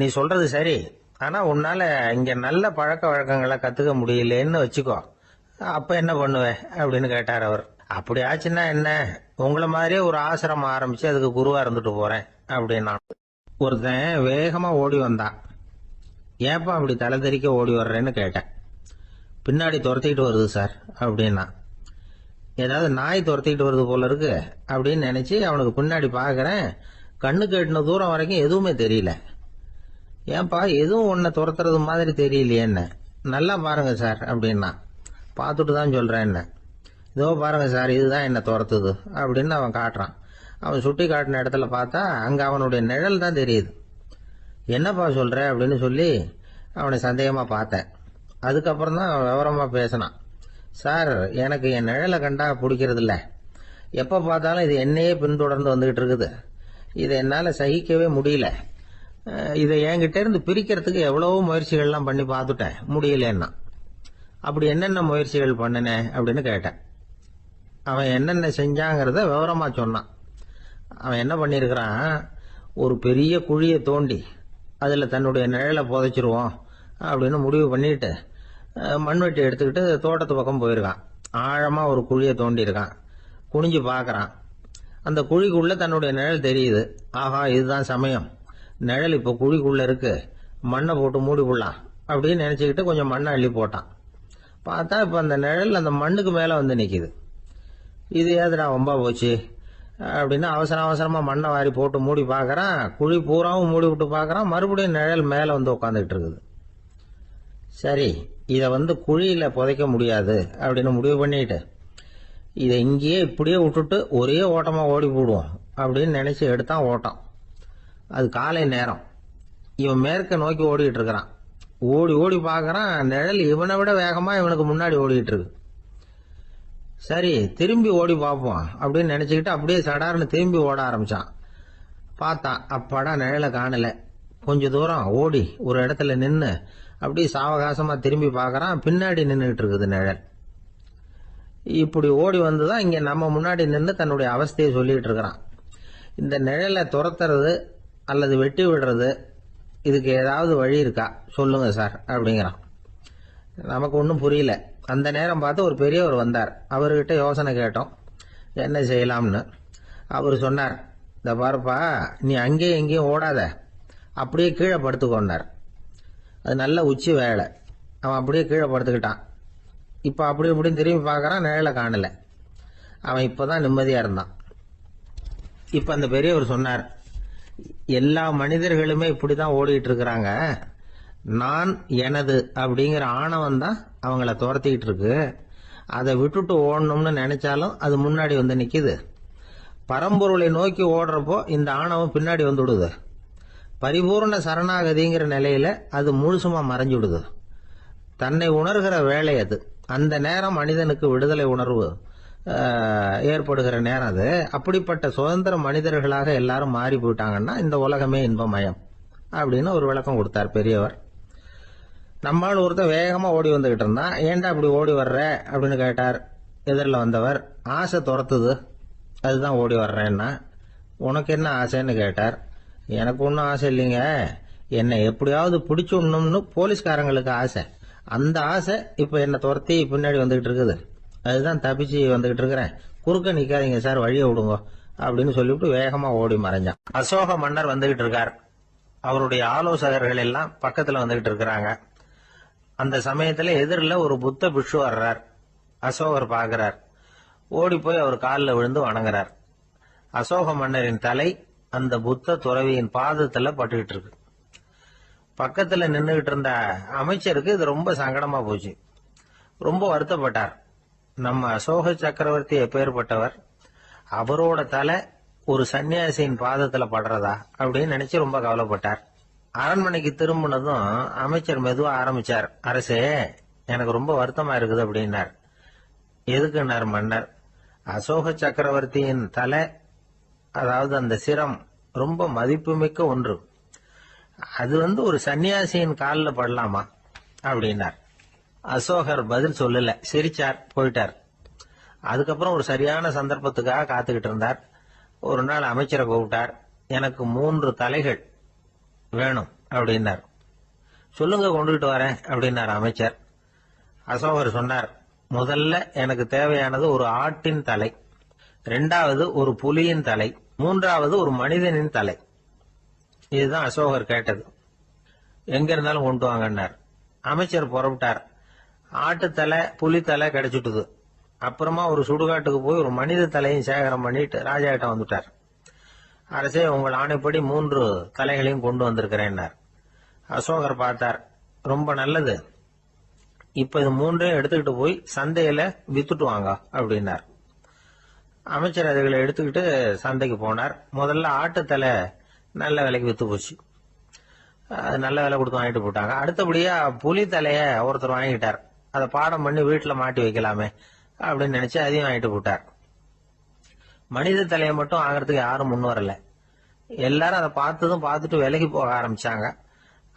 நீ சொல்றது சரி, ஆனா உன்னால இங்க நல்ல பழக்க வழக்கங்களை கத்துக்க முடியலன்னு வச்சுக்கோ, அப்ப என்ன பண்ணுவேன் அப்படின்னு கேட்டார் அவர். அப்படி ஆச்சுன்னா என்ன, உங்களை மாதிரியே ஒரு ஆசிரமம் ஆரம்பிச்சு அதுக்கு குருவா இருந்துட்டு போறேன் அப்படின்னா. ஒருத்தன் வேகமா ஓடி வந்தான். ஏப்பா அப்படி தலை தெறிக்க ஓடி வர்றேன்னு கேட்டேன். பின்னாடி துரத்திக்கிட்டு வருது சார் அப்படின்னா. ஏதாவது நாய் துரத்திக்கிட்டு வருது போல இருக்கு அப்படின்னு நினைச்சு அவனுக்கு பின்னாடி பாக்குறேன். கண்ணுக்கு எட்டின தூரம் வரைக்கும் எதுவுமே தெரியல. ஏன்பா எதுவும் உன்னை துரத்துறது மாதிரி தெரியலையே என்ன, நல்லா பாருங்க சார் அப்படின்னா. பார்த்துட்டு தான் சொல்றேன் என்ன. இதோ பாருங்க சார், இதுதான் என்ன துரத்துது அப்படின்னு அவன் காட்டுறான். அவன் சுட்டி காட்டின இடத்துல பார்த்தா அங்க அவனுடைய நிழல் தான் தெரியுது. என்னப்பா சொல்ற அப்படின்னு சொல்லி அவனை சந்தேகமா பார்த்தேன். அதுக்கப்புறம் தான் விவரமா பேசினான். சார், எனக்கு என் நிழலை கண்டா பிடிக்கிறது இல்ல. எப்ப பார்த்தாலும் இது என்னையே பின்தொடர்ந்து வந்துகிட்டு இருக்குது. இதை என்னால சகிக்கவே முடியல. இதை என்கிட்ட இருந்து பிரிக்கிறதுக்கு எவ்வளவோ முயற்சிகள்லாம் பண்ணி பார்த்துட்டேன், முடியலன்னா. அப்படி என்னென்ன முயற்சிகள் பண்ணினேன் அப்படின்னு கேட்டேன். அவன் என்னென்ன செஞ்சாங்கிறத விவரமா சொன்னான். அவன் என்ன பண்ணிருக்கிறான், ஒரு பெரிய குழியை தோண்டி அதுல தன்னுடைய நிழலை புதைச்சிருவோம் அப்படின்னு முடிவு பண்ணிட்டு மண்வெட்டி எடுத்துக்கிட்டு தோட்டத்து பக்கம் போயிருக்கான். ஆழமா ஒரு குழியை தோண்டி இருக்கான். குனிஞ்சு பாக்குறான். அந்த குழிக்குள்ள தன்னுடைய நிழல் தெரியுது. ஆஹா, இதுதான் சமயம், நிழல் இப்ப குழிக்குள்ள இருக்கு, மண்ணை போட்டு மூடி விடலாம் அப்படின்னு நினைச்சுக்கிட்டு கொஞ்சம் மண்ணை அள்ளி போட்டான். பார்த்தா இப்ப அந்த நிழல் அந்த மண்ணுக்கு மேல வந்து நிக்குது. இது ஏதுடா வம்பா போச்சு அப்படின்னு அவசரமா மண்ணை வாரி போட்டு மூடி பாக்குறான். குழி பூராவும் மூடி விட்டு பாக்குறான். மறுபடியும் நிழல் மேல வந்து உட்காந்துட்டு இருக்குது. சரி, இதை குழியில புதைக்க முடியாது அப்படின்னு முடிவு பண்ணிட்டு இதை இங்கேயே இப்படியே விட்டுட்டு ஒரே ஓட்டமா ஓடி போடுவோம் அப்படின்னு நினைச்சு எடுத்தான் ஓட்டம். அது காலை நேரம். இவன் மேற்க நோக்கி ஓடிட்டு இருக்கிறான். ஓடி ஓடி பாக்குறான், நிழல் இவனை விட வேகமா இவனுக்கு முன்னாடி ஓடிட்டு இருக்கு. சரி, திரும்பி ஓடி பார்ப்போம் அப்படின்னு நினைச்சுக்கிட்டு அப்படியே சடார்னு திரும்பி ஓட ஆரம்பிச்சான். பார்த்தான், அப்பாடா நிழலை காணல. கொஞ்ச தூரம் ஓடி ஒரு இடத்துல நின்னு அப்படியே சாவகாசமா திரும்பி பார்க்கறான். பின்னாடி நின்றுட்டு இருக்குது நிழல். இப்படி ஓடி வந்துதான் இங்க நம்ம முன்னாடி நின்று தன்னுடைய அவஸ்தையை சொல்லிட்டு இருக்கிறான். இந்த நிழலை துரத்துறது அல்லது வெட்டி விடுறது, இதுக்கு ஏதாவது வழி இருக்கா சொல்லுங்க சார் அப்படிங்கிறான். நமக்கு ஒன்றும் புரியல. அந்த நேரம் பார்த்து ஒரு பெரியவர் வந்தார். அவர்கிட்ட யோசனை கேட்டோம், என்ன செய்யலாம்னு. அவர் சொன்னார், இந்த பாருப்பா, நீ அங்கேயும் எங்கேயும் ஓடாத, அப்படியே கீழே படுத்துக்கொண்டார். அது நல்ல உச்சி வேலை. அவன் அப்படியே கீழே படுத்துக்கிட்டான். இப்ப அப்படி இப்படின்னு திரும்பி பார்க்கறான், நிழலை காணல. அவன் இப்பதான் நிம்மதியா இருந்தான். இப்ப அந்த பெரியவர் சொன்னார், எல்லா மனிதர்களுமே இப்படிதான் ஓடிட்டு இருக்கிறாங்க. நான் எனது அப்படிங்கிற ஆணவம் தான் அவங்கள துரத்திக்கிட்டு இருக்கு. அதை விட்டுட்டு ஓடணும்னு நினைச்சாலும் அது முன்னாடி வந்து நிக்குது. பரம்பொருளை நோக்கி ஓடுறப்போ இந்த ஆணவம் பின்னாடி வந்துடுது. பரிபூர்ண சரணாகதிங்கிற நிலையில அது முழுசுமா மறைஞ்சுடுது. தன்னை உணர்கிற வேலை அது. அந்த நேரம் மனிதனுக்கு விடுதலை உணர்வு ஏற்படுகிற நேரம் அது. அப்படிப்பட்ட சுதந்திர மனிதர்களாக எல்லாரும் மாறி போயிட்டாங்கன்னா இந்த உலகமே இன்பமயம் அப்படின்னு ஒரு விளக்கம் கொடுத்தார் பெரியவர். நம்மால் ஒருத்தர் வேகமா ஓடி வந்துகிட்டு இருந்தான். ஏன்டா அப்படி ஓடி வர்ற அப்படின்னு கேட்டார் எதிரில் வந்தவர். ஆசை துரத்துது, அதுதான் ஓடி வர்றேன்னா. உனக்கு என்ன ஆசைன்னு கேட்டார். எனக்கு ஒன்றும் ஆசை இல்லைங்க, என்னை எப்படியாவது பிடிச்சுடணும்னு போலீஸ்காரங்களுக்கு ஆசை. அந்த ஆசை இப்ப என்ன துரத்தி பின்னாடி வந்துகிட்டு இருக்குது. அதுதான் தப்பிச்சு வந்துகிட்டு இருக்கிறேன். குறுக்க நிக்காதீங்க சார், வழியை விடுங்க அப்படின்னு சொல்லிவிட்டு வேகமா ஓடி மறைஞ்சான். அசோக மன்னர் வந்துகிட்டு இருக்கார். அவருடைய ஆலோசகர்கள் எல்லாம் பக்கத்துல வந்துகிட்டு இருக்கிறாங்க. அந்த சமயத்துல எதிரில் ஒரு புத்த பிக்ஷு வர்றார். அசோகர் பாக்குறார். ஓடி போய் அவர் காலில் விழுந்து வணங்குறார். அசோக மன்னரின் தலை அந்த புத்த துறவியின் பாதத்துல பட்டுக்கிட்டு இருக்கு. பக்கத்துல நின்றுகிட்டு இருந்த அமைச்சருக்கு இது ரொம்ப சங்கடமா போச்சு. ரொம்ப வருத்தப்பட்டார். நம்ம அசோக சக்கரவர்த்தி எப்பேற்பட்டவர், அவரோட தலை ஒரு சன்னியாசியின் பாதத்துல படுறதா அப்படின்னு நினைச்சு ரொம்ப கவலைப்பட்டார். அரண்மனைக்கு திரும்பினதும் அமைச்சர் மெதுவா ஆரம்பிச்சார். அரசே, எனக்கு ரொம்ப வருத்தமா இருக்குது அப்படின்னார். எதுக்குன்னார் மன்னர். அசோக சக்கரவர்த்தியின் தலை, அதாவது அந்த சிரம், ரொம்ப மதிப்புமிக்க ஒன்று. அது ஒரு சன்னியாசியின் காலில் படலாமா அப்படின்னார். அசோகர் பதில் சொல்லல, சிரிச்சார், போயிட்டார். அதுக்கப்புறம் ஒரு சரியான சந்தர்ப்பத்துக்காக காத்துக்கிட்டு இருந்தார். ஒரு நாள் அமைச்சரை கூப்பிட்டார். எனக்கு 3 தலைகள் வேணும் அப்படின்னார். சொல்லுங்க, கொண்டுகிட்டு வரேன் அப்படின்னார் அமைச்சர். அசோகர் சொன்னார், முதல்ல எனக்கு தேவையானது ஒரு ஆட்டின் தலை, 2வது ஒரு புலியின் தலை, 3வது ஒரு மனிதனின் தலை. இதுதான் அசோகர் கேட்டது. எங்க இருந்தாலும் கொண்டு வாங்கன்னார். அமைச்சர் புறப்பட்டார். ஆட்டு தலை, புலி தலை கிடைச்சிட்டுது. அப்புறமா ஒரு சுடுகாட்டுக்கு போய் ஒரு மனித தலையும் சேகரம் பண்ணிட்டு ராஜா கிட்ட வந்துட்டார். அரசே, உங்கள் ஆணைப்படி 3 தலைகளையும் கொண்டு வந்திருக்கிறேன்னார். அசோகர் பார்த்தார். ரொம்ப நல்லது, இப்ப இது 3ஐயும் எடுத்துக்கிட்டு போய் சந்தையில வித்துட்டு வாங்க அப்படின்னார். அமைச்சர் அதுகளை எடுத்துக்கிட்டு சந்தைக்கு போனார். முதல்ல ஆட்டுத்தலை நல்ல விலைக்கு வித்து போச்சு. நல்ல விலை கொடுத்து வாங்கிட்டு போட்டாங்க. அடுத்தபடியா புலி தலைய ஒருத்தர் வாங்கிட்டார். அதை பாடம் பண்ணி வீட்டுல மாட்டி வைக்கலாமே அப்படின்னு நினைச்சு அதையும் வாங்கிட்டு போட்டார். மனித தலையை மட்டும் வாங்கறதுக்கு யாரும் முன் வரல. எல்லாரும் அதை பார்த்துட்டு விலைக்கு போக ஆரம்பிச்சாங்க.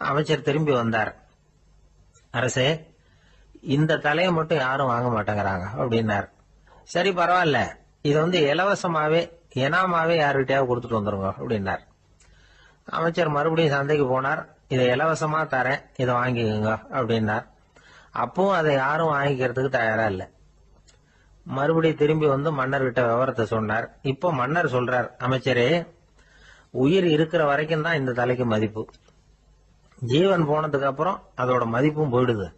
அமைச்சர் திரும்பி வந்தார். அரசே, இந்த தலையை மட்டும் யாரும் வாங்க மாட்டேங்கிறாங்க அப்படின்னார். சரி, பரவாயில்ல, இதை இலவசமாவே எனாமாவே யாருக்கிட்டையாவது கொடுத்துட்டு வந்துருங்க அப்படின்னார். அமைச்சர் மறுபடியும் சந்தைக்கு போனார். இதை இலவசமா தரேன், இதை வாங்கிக்கோங்க அப்படின்னார். அப்பவும் அதை யாரும் வாங்கிக்கிறதுக்கு தயாரா இல்லை. மறுபடியும் திரும்பி மன்னர்கிட்ட விவரத்தை சொன்னார். இப்போ மன்னர் சொல்றார், அமைச்சரே, உயிர் இருக்கிற வரைக்கும் தான் இந்த தலைக்கு மதிப்பு. ஜீவன் போனதுக்கு அப்புறம் அதோட மதிப்பும் போயிடுது.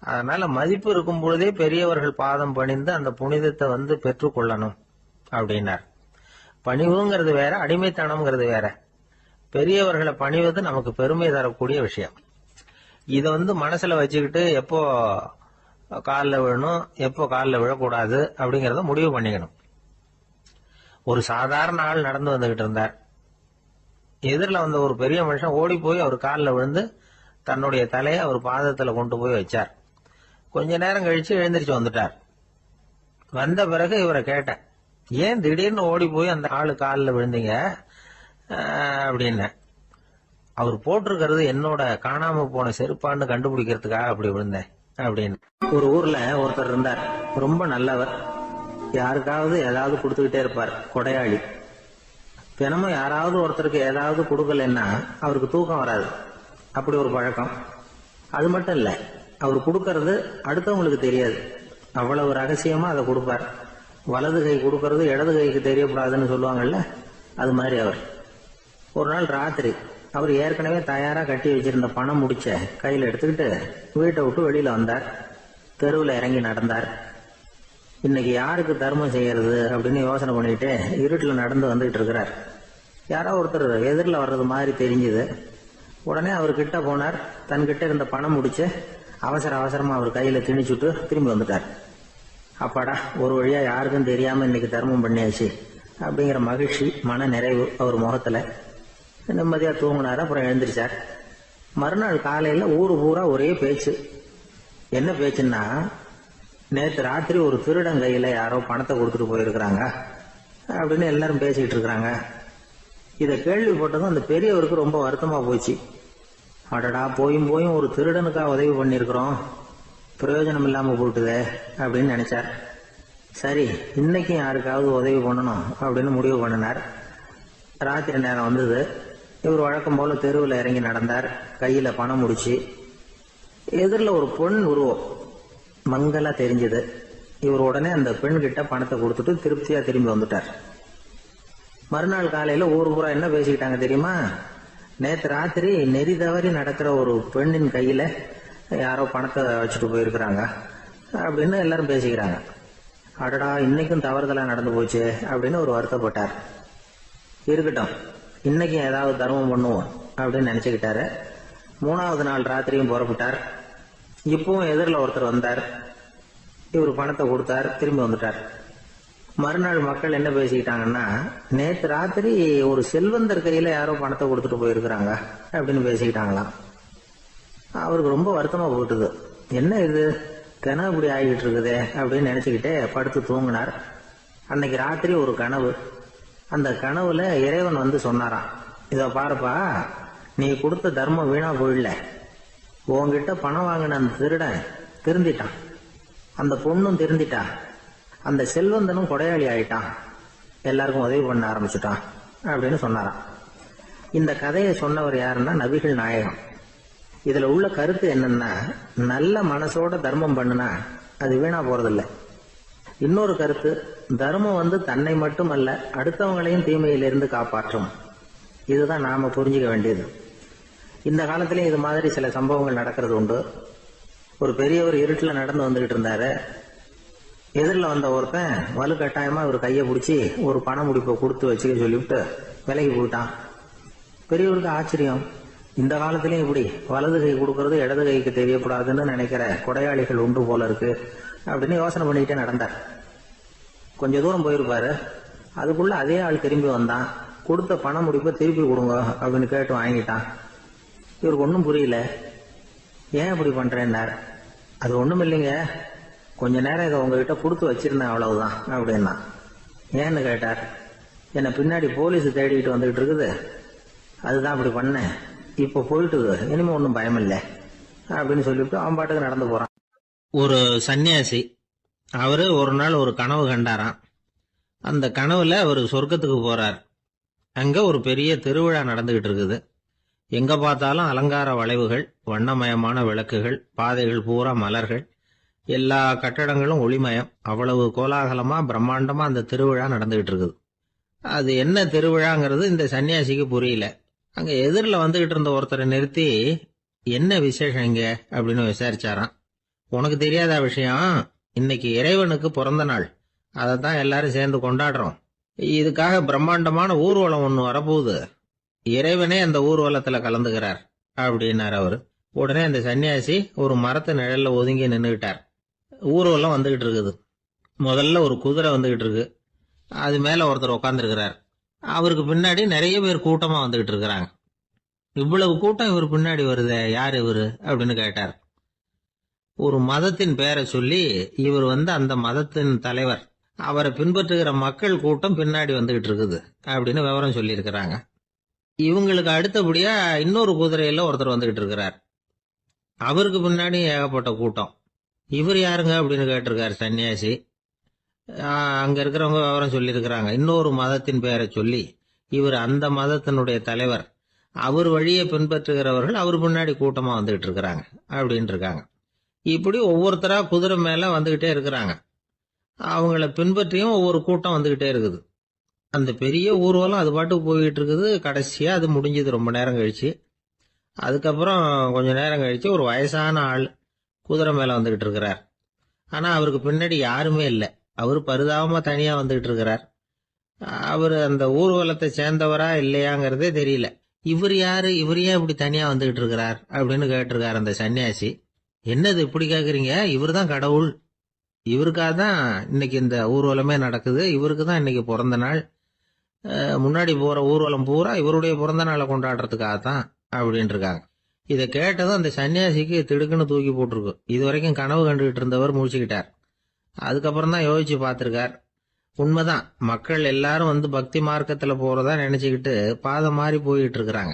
அதனால மதிப்பு இருக்கும் பொழுதே பெரியவர்கள் பாதம் பணிந்து அந்த புனிதத்தை பெற்றுக்கொள்ளணும் அப்படின்னார். பணிவுங்கிறது வேற, அடிமைத்தனம்ங்கிறது வேற. பெரியவர்களை பணிவது நமக்கு பெருமை தரக்கூடிய விஷயம். இதை மனசுல வச்சுக்கிட்டு எப்போ காலில் விழணும், எப்போ காலில் விழக்கூடாது அப்படிங்கறத முடிவு பண்ணிக்கணும். ஒரு சாதாரண ஆள் நடந்து வந்துகிட்டு இருந்தார். எதிரில் வந்த ஒரு பெரிய மனுஷன் ஓடி போய் அவர் காலில் விழுந்து தன்னுடைய தலையை அவர் பாதத்துல கொண்டு போய் வச்சார். கொஞ்ச நேரம் கழிச்சு எழுந்திரிச்சு வந்துட்டார். வந்த பிறகு இவரை கேட்டேன், ஏன் திடீர்னு ஓடி போய் அந்த ஆளு காலில் விழுந்தீங்க அப்படின்னு. அவர் போட்டிருக்கிறது என்னோட காணாம போன செருப்பான்னு கண்டுபிடிக்கிறதுக்காக அப்படி விழுந்தேன் அப்படின்னு. ஒரு ஊர்ல ஒருத்தர் இருந்தார். ரொம்ப நல்லவர். யாருக்காவது ஏதாவது கொடுத்துக்கிட்டே இருப்பார். கொடையாளி. தினமும் யாராவது ஒருத்தருக்கு ஏதாவது கொடுக்கலன்னா அவருக்கு தூக்கம் வராது. அப்படி ஒரு பழக்கம். அது மட்டும் இல்ல, அவர் கொடுக்கறது அடுத்தவங்களுக்கு தெரியாது. அவ்வளவு ரகசியமா அதை கொடுப்பார். வலது கை கொடுக்கறது இடது கைக்கு தெரியக்கூடாதுன்னு சொல்லுவாங்கல்ல, அது மாதிரி அவர். ஒரு நாள் ராத்திரி அவர் ஏற்கனவே தயாரா கட்டி வச்சிருந்த பணம் முடிச்ச கையில எடுத்துக்கிட்டு வீட்டை விட்டு வெளியில வந்தார். தெருவில் இறங்கி நடந்தார். இன்னைக்கு யாருக்கு தர்மம் செய்யறது அப்படின்னு யோசனை பண்ணிட்டு இருட்டுல நடந்து வந்துகிட்டு இருக்கிறார். யாரோ ஒருத்தர் எதிரில் வர்றது மாதிரி தெரிஞ்சுது. உடனே அவர் கிட்ட போனார். தன்கிட்ட இருந்த பணம் முடிச்சு அவசரமா அவர் கையில திணிச்சுட்டு திரும்பி வந்துட்டார். அப்பாடா, ஒரு வழியா யாருக்கும் தெரியாம இன்னைக்கு தர்மம் பண்ணியாச்சு அப்படிங்கிற மகிழ்ச்சி, மன நிறைவு அவர் முகத்துல. நிம்மதியா தூங்கினார். அப்புறம் எழுந்திரிச்சார். மறுநாள் காலையில ஊரு பூரா ஒரே பேச்சு. என்ன பேச்சுன்னா, நேற்று ராத்திரி ஒரு திருடன் கையில யாரோ பணத்தை கொடுத்துட்டு போயிருக்கிறாங்க அப்படின்னு எல்லாரும் பேசிக்கிட்டு இருக்கிறாங்க. இதை கேள்விப்பட்டதும் அந்த பெரியவருக்கு ரொம்ப வருத்தமா போச்சு. அடடா, போயும் ஒரு திருடனுக்கா உதவி பண்ணிருக்கிறோம், பிரயோஜனம் இல்லாம போட்டுதே அப்படின்னு நினைச்சார். சரி, இன்னைக்கும் யாருக்காவது உதவி பண்ணணும் அப்படின்னு முடிவு பண்ணினார். ராத்திரி நேரம் வந்தது. இவர் வழக்கம் போல தெருவில் இறங்கி நடந்தார். கையில பணம் முடிச்சு. எதிரில் ஒரு பெண் உருவம் மங்கலா தெரிஞ்சது. இவர் உடனே அந்த பெண் கிட்ட பணத்தை கொடுத்துட்டு திருப்தியா திரும்பி வந்துட்டார். மறுநாள் காலையில ஊர் பூரா என்ன பேசிக்கிட்டாங்க தெரியுமா? நேற்று ராத்திரி நெறி தவறி நடக்கிற ஒரு பெண்ணின் கையில யாரோ பணத்தை வச்சுட்டு போயிருக்கிறாங்க அப்படின்னு எல்லாரும் பேசிக்கிறாங்க. அடடா, இன்னைக்கும் தவறுதலா நடந்து போச்சு அப்படின்னு ஒரு வருத்தப்பட்டார். இருக்கட்டும், இன்னைக்கு ஏதாவது தர்மம் பண்ணுவோம் அப்படின்னு நினைச்சுக்கிட்டாரு. 3வது நாள் ராத்திரியும் புறப்பட்டார். இப்பவும் எதிரில் ஒருத்தர் வந்தார். இவர் பணத்தை கொடுத்தார், திரும்பி வந்துட்டார். மறுநாள் மக்கள் என்ன பேசிக்கிட்டாங்கன்னா, நேற்று ராத்திரி ஒரு செல்வந்தர் கையில யாரோ பணத்தை கொடுத்துட்டு போயிருக்கிறாங்க அப்படின்னு பேசிக்கிட்டாங்களாம். அவருக்கு ரொம்ப வருத்தமா போயிட்டுது. என்ன இது கனவு இப்படி ஆகிட்டு இருக்குதே அப்படின்னு நினைச்சுக்கிட்டே படுத்து தூங்கினார். அன்னைக்கு ராத்திரி ஒரு கனவு. அந்த கனவுல இறைவன் வந்து சொன்னாராம், இத பாருப்பா, நீ கொடுத்த தர்மம் வீணா போயிடல. உன்கிட்ட பணம் வாங்கின அந்த திருடன் திருந்திட்டான், அந்த பொண்ணும் திருந்திட்டா, அந்த செல்வந்தனும் கொடையாளி ஆயிட்டான், எல்லாருக்கும் உதவி பண்ண ஆரம்பிச்சுட்டான் அப்படின்னு சொன்னாராம். இந்த கதையை சொன்னவர் யாருன்னா நபிகள் நாயகம். இதுல உள்ள கருத்து என்னன்னா, நல்ல மனசோட தர்மம் பண்ணுனா அது வீணா போறதில்லை. இன்னொரு கருத்து, தர்மம் வந்து தன்னை மட்டுமல்ல அடுத்தவங்களையும் தீமையிலிருந்து காப்பாற்றும். இதுதான் நாம புரிஞ்சுக்க வேண்டியது. இந்த காலத்திலயும் இது மாதிரி சில சம்பவங்கள் நடக்கிறது உண்டு. ஒரு பெரியவர் இருட்டில் நடந்து வந்துகிட்டு இருந்தாரு. எதிரில் வந்த ஒருத்தன் வலுக்கட்டாயமா ஒரு கையை பிடிச்சி ஒரு பண முடிப்பை கொடுத்து வச்சுக்க சொல்லிவிட்டு விலைக்கு போயிட்டான். பெரியவருக்கு ஆச்சரியம், இந்த காலத்திலயும் இப்படி வலது கை கொடுக்கறது இடது கைக்கு தெரியக்கூடாதுன்னு நினைக்கிற கொடையாளிகள் உண்டு போல இருக்கு அப்படின்னு யோசனை பண்ணிக்கிட்டே நடந்தார். கொஞ்ச தூரம் போயிருப்பாரு. அதுக்குள்ள அதே ஆள் திரும்பி வந்தான். கொடுத்த பண முடிப்பை திருப்பி கொடுங்க அப்படின்னு கேட்டு வாங்கிட்டான். இவருக்கு ஒன்றும் புரியல. ஏன் இப்படி பண்றேன்னார். அது ஒண்ணும் இல்லைங்க, கொஞ்ச நேரம் இதை உங்ககிட்ட கொடுத்து வச்சிருந்தேன் அவ்வளவுதான் அப்படின்னா. ஏன்னு கேட்டார். என்னை பின்னாடி போலீஸ் தேடிக்கிட்டு வந்துகிட்டு இருக்குது, அதுதான் அப்படி பண்ணேன், இப்ப போயிட்டுது, இனிமே ஒன்றும் பயம் இல்லை அப்படின்னு சொல்லிவிட்டு அவன் பாட்டுக்கு நடந்து போறான். ஒரு சன்னியாசி அவரு ஒரு நாள் ஒரு கனவு கண்டாராம். அந்த கனவுல அவர் சொர்க்கத்துக்கு போறார். அங்க ஒரு பெரிய திருவிழா நடந்துகிட்டு இருக்குது. எங்க பார்த்தாலும் அலங்கார வளைவுகள், வண்ணமயமான விளக்குகள், பாதைகள் பூரா மலர்கள், எல்லா கட்டடங்களும் ஒளிமயம். அவ்வளவு கோலாகலமா பிரம்மாண்டமா அந்த திருவிழா நடந்துகிட்டு இருக்குது. அது என்ன திருவிழாங்கிறது இந்த சன்னியாசிக்கு புரியல. அங்க எதிரில் வந்துகிட்டு இருந்த ஒருத்தரை நிறுத்தி, என்ன விசேஷம் இங்க அப்படின்னு விசாரிச்சாராம். உனக்கு தெரியாத விஷயம், இன்னைக்கு இறைவனுக்கு பிறந்த நாள், அதைத்தான் எல்லாரும் சேர்ந்து கொண்டாடுறோம். இதுக்காக பிரம்மாண்டமான ஊர்வலம் ஒண்ணு வரப்போகுது, இறைவனே அந்த ஊர்வலத்துல கலந்துகிறார் அப்படின்னார் அவரு. உடனே அந்த சன்னியாசி ஒரு மரத்து நிழல்ல ஒதுங்கி நின்றுகிட்டார். ஊர்வலம் வந்துகிட்டு இருக்குது. முதல்ல ஒரு குதிரை வந்துகிட்டு இருக்கு. அது மேல ஒருத்தர் உட்காந்துருக்கிறார். அவருக்கு பின்னாடி நிறைய பேர் கூட்டமா வந்துகிட்டு இருக்கிறாங்க. இவ்வளவு கூட்டம் இவர் பின்னாடி வருதே, யார் இவரு அப்படின்னு கேட்டார். ஒரு மதத்தின் பெயரை சொல்லி, இவர் அந்த மதத்தின் தலைவர், அவரை பின்பற்றுகிற மக்கள் கூட்டம் பின்னாடி வந்துகிட்டு இருக்குது அப்படின்னு விவரம் சொல்லி இருக்கிறாங்க. இவங்களுக்கு அடுத்தபடியா இன்னொரு குதிரையில ஒருத்தர் வந்துகிட்டு இருக்கிறார். அவருக்கு பின்னாடி ஏகப்பட்ட கூட்டம். இவர் யாருங்க அப்படின்னு கேட்டிருக்காரு சன்னியாசி. அங்க இருக்கிறவங்க விவரம் சொல்லி இருக்கிறாங்க. இன்னொரு மதத்தின் பெயரை சொல்லி, இவர் அந்த மதத்தினுடைய தலைவர், அவர் வழியை பின்பற்றுகிறவர்கள் அவர் பின்னாடி கூட்டமா வந்துகிட்டு இருக்கிறாங்க அப்படின்னு இருக்காங்க. இப்படி ஒவ்வொருத்தரா குதிரை மேல வந்துகிட்டே இருக்கிறாங்க. அவங்கள பின்பற்றியும் ஒவ்வொரு கூட்டம் வந்துகிட்டே இருக்குது. அந்த பெரிய ஊர்வலம் அது பாட்டுக்கு போயிட்டு இருக்குது. கடைசியா அது முடிஞ்சது ரொம்ப நேரம் கழிச்சு. அதுக்கப்புறம் கொஞ்ச நேரம் கழிச்சு ஒரு வயசான ஆள் குதிரை மேல வந்துகிட்டு இருக்கிறார். ஆனா அவருக்கு பின்னாடி யாருமே இல்லை. அவர் பரிதாபமா தனியா வந்துகிட்டு இருக்கிறார். அவர் அந்த ஊர்வலத்தை சேர்ந்தவரா இல்லையாங்கிறதே தெரியல. இவர் யாரு, இவர் ஏன் இப்படி தனியா வந்துகிட்டு இருக்கிறார் அப்படின்னு கேட்டிருக்காரு அந்த சன்னியாசி. என்னது இப்படி கேக்குறீங்க, இவர் தான் கடவுள், இவருக்காக தான் இன்னைக்கு இந்த ஊர்வலமே நடக்குது, இவருக்கு தான் இன்னைக்கு பிறந்த நாள், முன்னாடி போற ஊர்வலம் பூரா இவருடைய பிறந்த நாளை கொண்டாடுறதுக்காகத்தான் அப்படின்னு இருக்காங்க. இதை கேட்டதும் அந்த சன்னியாசிக்கு திடுக்குன்னு தூக்கி போட்டிருக்கு. இது வரைக்கும் கனவு கண்டுகிட்டு இருந்தவர் முடிச்சுக்கிட்டார். அதுக்கப்புறம் தான் யோசிச்சு பார்த்திருக்கார். உண்மைதான், மக்கள் எல்லாரும் பக்தி மார்க்கத்துல போறதா நினைச்சுக்கிட்டு பாதை மாறி போயிட்டு இருக்கிறாங்க.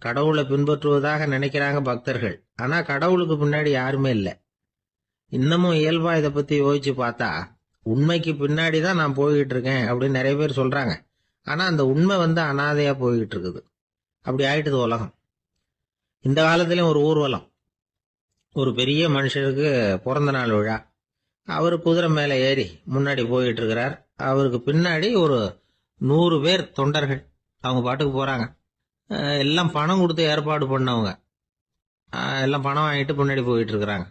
கடவுளை பின்பற்றுவதாக நினைக்கிறாங்க பக்தர்கள். ஆனா கடவுளுக்கு பின்னாடி யாருமே இல்லை. இன்னமும் இயல்பா இதை பத்தி யோசிச்சு பார்த்தா, உண்மைக்கு பின்னாடி தான் நான் போய்கிட்டு இருக்கேன் அப்படின்னு நிறைய பேர் சொல்றாங்க. ஆனா அந்த உண்மை அனாதையா போய்கிட்டு இருக்குது. அப்படி ஆயிட்டுது உலகம். இந்த காலத்திலயும் ஒரு ஊர்வலம், ஒரு பெரிய மனுஷருக்கு பிறந்த நாள் விழா. அவரு குதிரை மேல ஏறி முன்னாடி போயிட்டு இருக்கிறார். அவருக்கு பின்னாடி ஒரு 100 பேர் தொண்டர்கள் அவங்க பாட்டுக்கு போறாங்க. எல்லாம் பணம் கொடுத்து ஏற்பாடு பண்ணவங்க. எல்லாம் பணம் வாங்கிட்டு பின்னாடி போயிட்டு இருக்கிறாங்க.